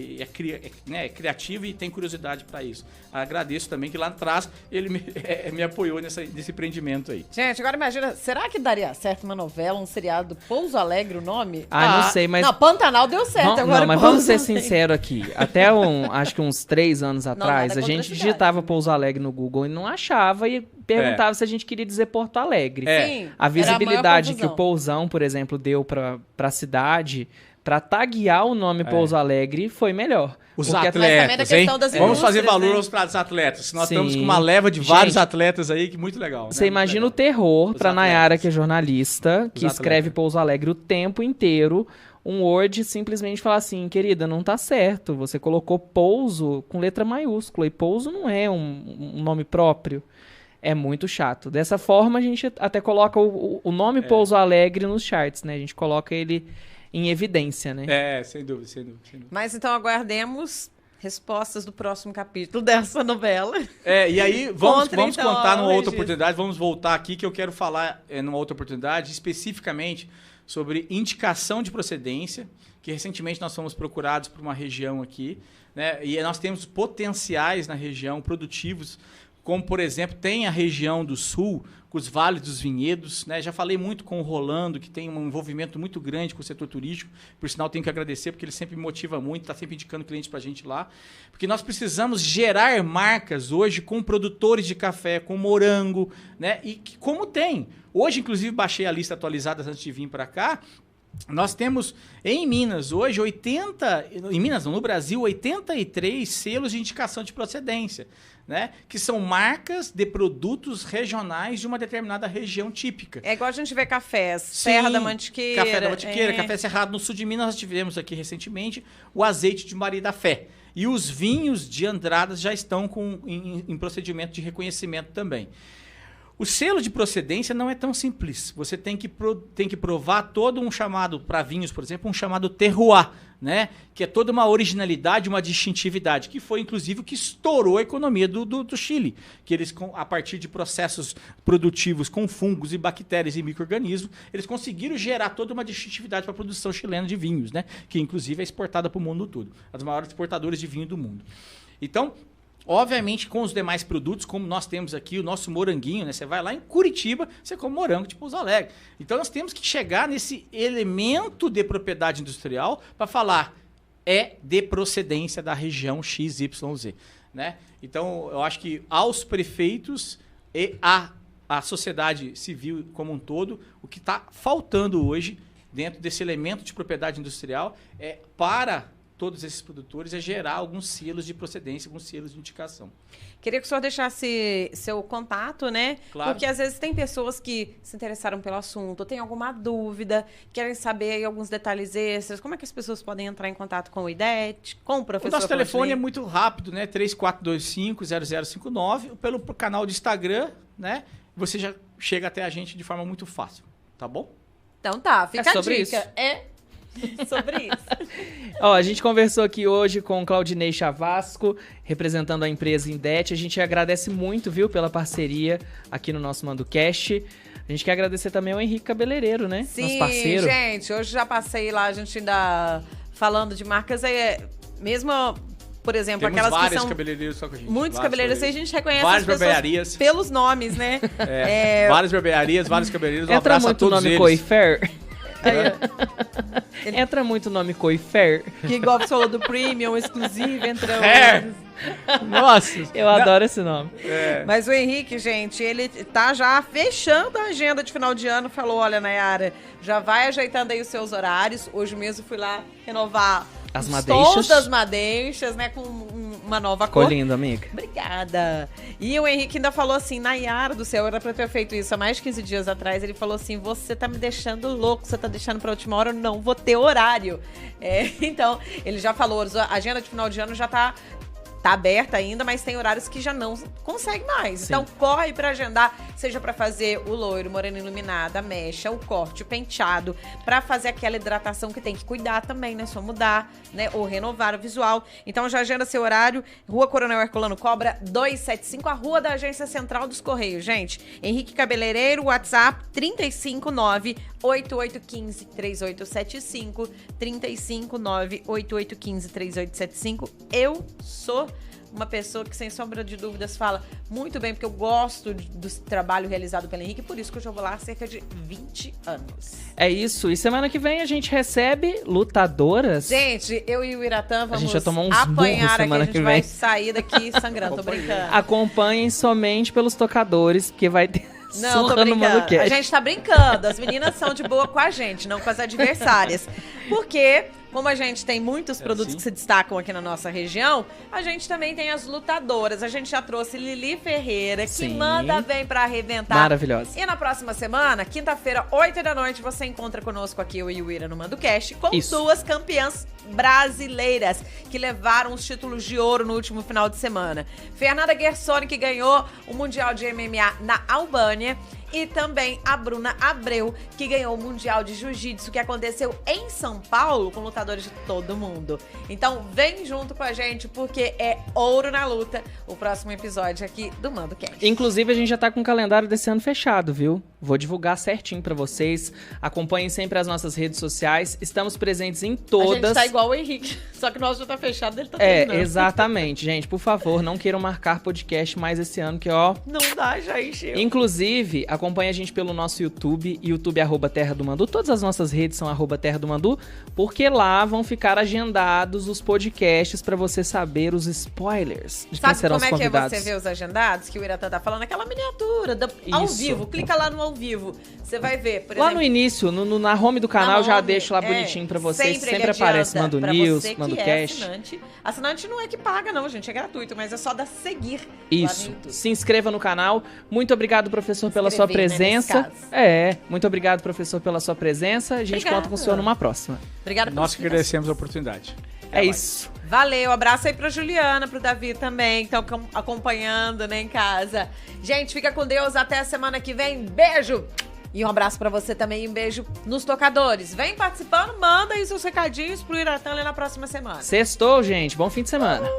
é criativo e tem curiosidade para isso. Agradeço também que lá atrás ele me apoiou nesse empreendimento aí. Gente, agora imagina, será que daria certo uma novela, um seriado Pouso Alegre, o nome? Não sei, mas... Não, Pantanal deu certo. Não, mas vamos ser sinceros aqui. Até acho que uns 3 anos atrás, nada a gente contra a digitava cidade. Pouso Alegre no Google e não achava e perguntava se a gente queria dizer Porto Alegre. Sim, A visibilidade era a maior que o Pousão, por exemplo, deu para a cidade... Para taguear o nome Pouso Alegre foi melhor. Os também atletas, da questão hein? das Vamos fazer indústrias, valor né? aos atletas. Nós Sim. estamos com uma leva de vários Gente, atletas aí, que muito legal. Você né? imagina o Muito legal. terror Os pra atletas. Nayara, que é jornalista, que Os escreve atletas. Pouso Alegre o tempo inteiro, um Word simplesmente fala assim, querida, não tá certo, você colocou Pouso com letra maiúscula, e Pouso não é um nome próprio. É muito chato. Dessa forma, a gente até coloca o nome Pouso Alegre nos charts, né? A gente coloca ele em evidência, né? Sem dúvida. Mas então aguardemos respostas do próximo capítulo dessa novela. E aí vamos Contra, então, contar numa outra Regis. oportunidade, vamos voltar aqui que eu quero falar numa outra oportunidade, especificamente sobre indicação de procedência, que recentemente nós fomos procurados por uma região aqui, né? E nós temos potenciais na região produtivos, como, por exemplo, tem a região do Sul, com os Vales dos Vinhedos, né? Já falei muito com o Rolando, que tem um envolvimento muito grande com o setor turístico. Por sinal, tenho que agradecer, porque ele sempre me motiva muito, está sempre indicando cliente para a gente lá. Porque nós precisamos gerar marcas hoje com produtores de café, com morango, né? E que, como tem. Hoje, inclusive, baixei a lista atualizada antes de vir para cá. Nós temos em Minas hoje no Brasil, 83 selos de indicação de procedência, né? Que são marcas de produtos regionais de uma determinada região típica. É igual a gente vê cafés, Sim, Serra da Mantiqueira. Café da Mantiqueira, Café Cerrado. No sul de Minas nós tivemos aqui recentemente o azeite de Maria da Fé. E os vinhos de Andradas já estão em procedimento de reconhecimento também. O selo de procedência não é tão simples. Você tem que provar todo um chamado, para vinhos, por exemplo, um chamado terroir, né? Que é toda uma originalidade, uma distintividade, que foi, inclusive, o que estourou a economia do Chile. Que eles, a partir de processos produtivos com fungos e bactérias e micro-organismos, eles conseguiram gerar toda uma distintividade para a produção chilena de vinhos, né? Que, inclusive, é exportada para o mundo todo. As maiores exportadoras de vinho do mundo. Então, obviamente, com os demais produtos, como nós temos aqui o nosso moranguinho, né? Você vai lá em Curitiba, você come morango de Pouso Alegre. Então, nós temos que chegar nesse elemento de propriedade industrial para falar de procedência da região XYZ, né? Então, eu acho que aos prefeitos e à sociedade civil como um todo, o que está faltando hoje dentro desse elemento de propriedade industrial para todos esses produtores é gerar alguns selos de procedência, alguns selos de indicação. Queria que o senhor deixasse seu contato, né? Claro. Porque às vezes tem pessoas que se interessaram pelo assunto, têm alguma dúvida, querem saber aí alguns detalhes extras. Como é que as pessoas podem entrar em contato com o IDET, com o professor? O nosso telefone é Pontinei? muito rápido, né? 3425-0059, pelo canal de Instagram, né? Você já chega até a gente de forma muito fácil, tá bom? Então tá, fica sobre a dica. isso. É sobre isso. Ó, a gente conversou aqui hoje com o Claudinei Chavasco, representando a empresa Indet. A gente agradece muito, viu, pela parceria aqui no nosso MandoCast. A gente quer agradecer também ao Henrique Cabeleireiro, né? Sim, nosso parceiro. gente, hoje já passei lá, a gente ainda falando de marcas, mesmo, por exemplo, Temos aquelas que vários são... cabeleireiros só com a gente. Muitos cabeleireiros, a gente reconhece várias as pessoas barbearias. pelos nomes, né? Várias barbearias, vários cabeleireiros. Um Entra abraço a muito o todos nome eles. Coifer. Entra muito o nome Coifer. Que igual você falou do Premium, exclusivo, entra... Nossa. Eu adoro esse nome. Mas o Henrique, gente, ele tá já fechando a agenda de final de ano. Falou, olha, Nayara, já vai ajeitando aí os seus horários. Hoje mesmo fui lá renovar As os madeixas. tons das madeixas, né? Com uma nova Ficou cor. lindo, amiga. Obrigada. E o Henrique ainda falou assim, Nayara do céu, era pra ter feito isso há mais de 15 dias atrás. Ele falou assim, você tá me deixando louco, você tá deixando pra última hora, eu não vou ter horário. Então, ele já falou, a agenda de final de ano já tá aberta ainda, mas tem horários que já não consegue mais. Sim. Então, corre pra agendar, seja pra fazer o loiro, morena iluminada, a mecha, o corte, o penteado, pra fazer aquela hidratação que tem que cuidar também, né? Só mudar, né? Ou renovar o visual. Então, já agenda seu horário. Rua Coronel Herculano Cobra, 275, a rua da Agência Central dos Correios. Gente, Henrique Cabeleireiro, WhatsApp 359-8815-3875, 359-8815-3875. Eu sou uma pessoa que, sem sombra de dúvidas, fala muito bem, porque eu gosto do trabalho realizado pelo Henrique, por isso que eu já vou lá há cerca de 20 anos. É isso. E semana que vem a gente recebe lutadoras. Gente, eu e o Iratã vamos gente vai tomar uns apanhar burros aqui, semana a gente que vai vem. sair daqui sangrando, tô brincando. Acompanhem somente pelos tocadores, porque vai ter Não, tô surra no brincando. MandoCast. A gente tá brincando. As meninas são de boa com a gente, não com as adversárias. Porque, como a gente tem muitos produtos que se destacam aqui na nossa região, a gente também tem as lutadoras. A gente já trouxe Lili Ferreira, que Sim. manda bem pra arrebentar. Maravilhosa. E na próxima semana, quinta-feira, 8 da noite, você encontra conosco aqui, eu e o Ira, no MandoCast, com Isso. duas campeãs brasileiras que levaram os títulos de ouro no último final de semana. Fernanda Gersoni, que ganhou o Mundial de MMA na Albânia, e também a Bruna Abreu, que ganhou o Mundial de Jiu-Jitsu, que aconteceu em São Paulo, com lutadores de todo mundo. Então, vem junto com a gente, porque é ouro na luta, o próximo episódio aqui do MandoCast. Inclusive, a gente já tá com o calendário desse ano fechado, viu? Vou divulgar certinho pra vocês. Acompanhem sempre as nossas redes sociais. Estamos presentes em todas. A gente tá igual o Henrique, só que o nosso já tá fechado, ele tá terminando. Exatamente. Gente, por favor, não queiram marcar podcast mais esse ano, que ó... Não dá, já encheu. Inclusive, acompanhe a gente pelo nosso YouTube, @Terra do Mandu. Todas as nossas redes são @Terra do Mandu, porque lá vão ficar agendados os podcasts pra você saber os spoilers de quem Sabe serão como os é que convidados. você vê os agendados? Que o Iratã tá falando aquela miniatura ao Isso. vivo. Clica lá no ao vivo. Você vai ver, por Lá exemplo... no início, na home do canal, na já home, deixo lá bonitinho pra vocês. Sempre Sempre ele aparece adianta Mando pra News, você que Mando é Cash. assinante. Assinante não é que paga, não, gente. É gratuito, mas é só dar seguir lá no Isso. YouTube. Se inscreva no canal. Muito obrigado, professor, pela sua Inscrever, né, presença. nesse caso. Muito obrigado, professor, pela sua presença. A gente Obrigada. conta com o senhor numa próxima. Obrigada por Nós que agradecemos a oportunidade. É isso. Valeu, abraço aí pra Juliana, pro Davi também, que estão acompanhando, né, em casa. Gente, fica com Deus, até a semana que vem. Beijo! E um abraço pra você também, um beijo nos tocadores. Vem participando, manda aí seus recadinhos pro Iratã ali na próxima semana. Sextou, gente. Bom fim de semana.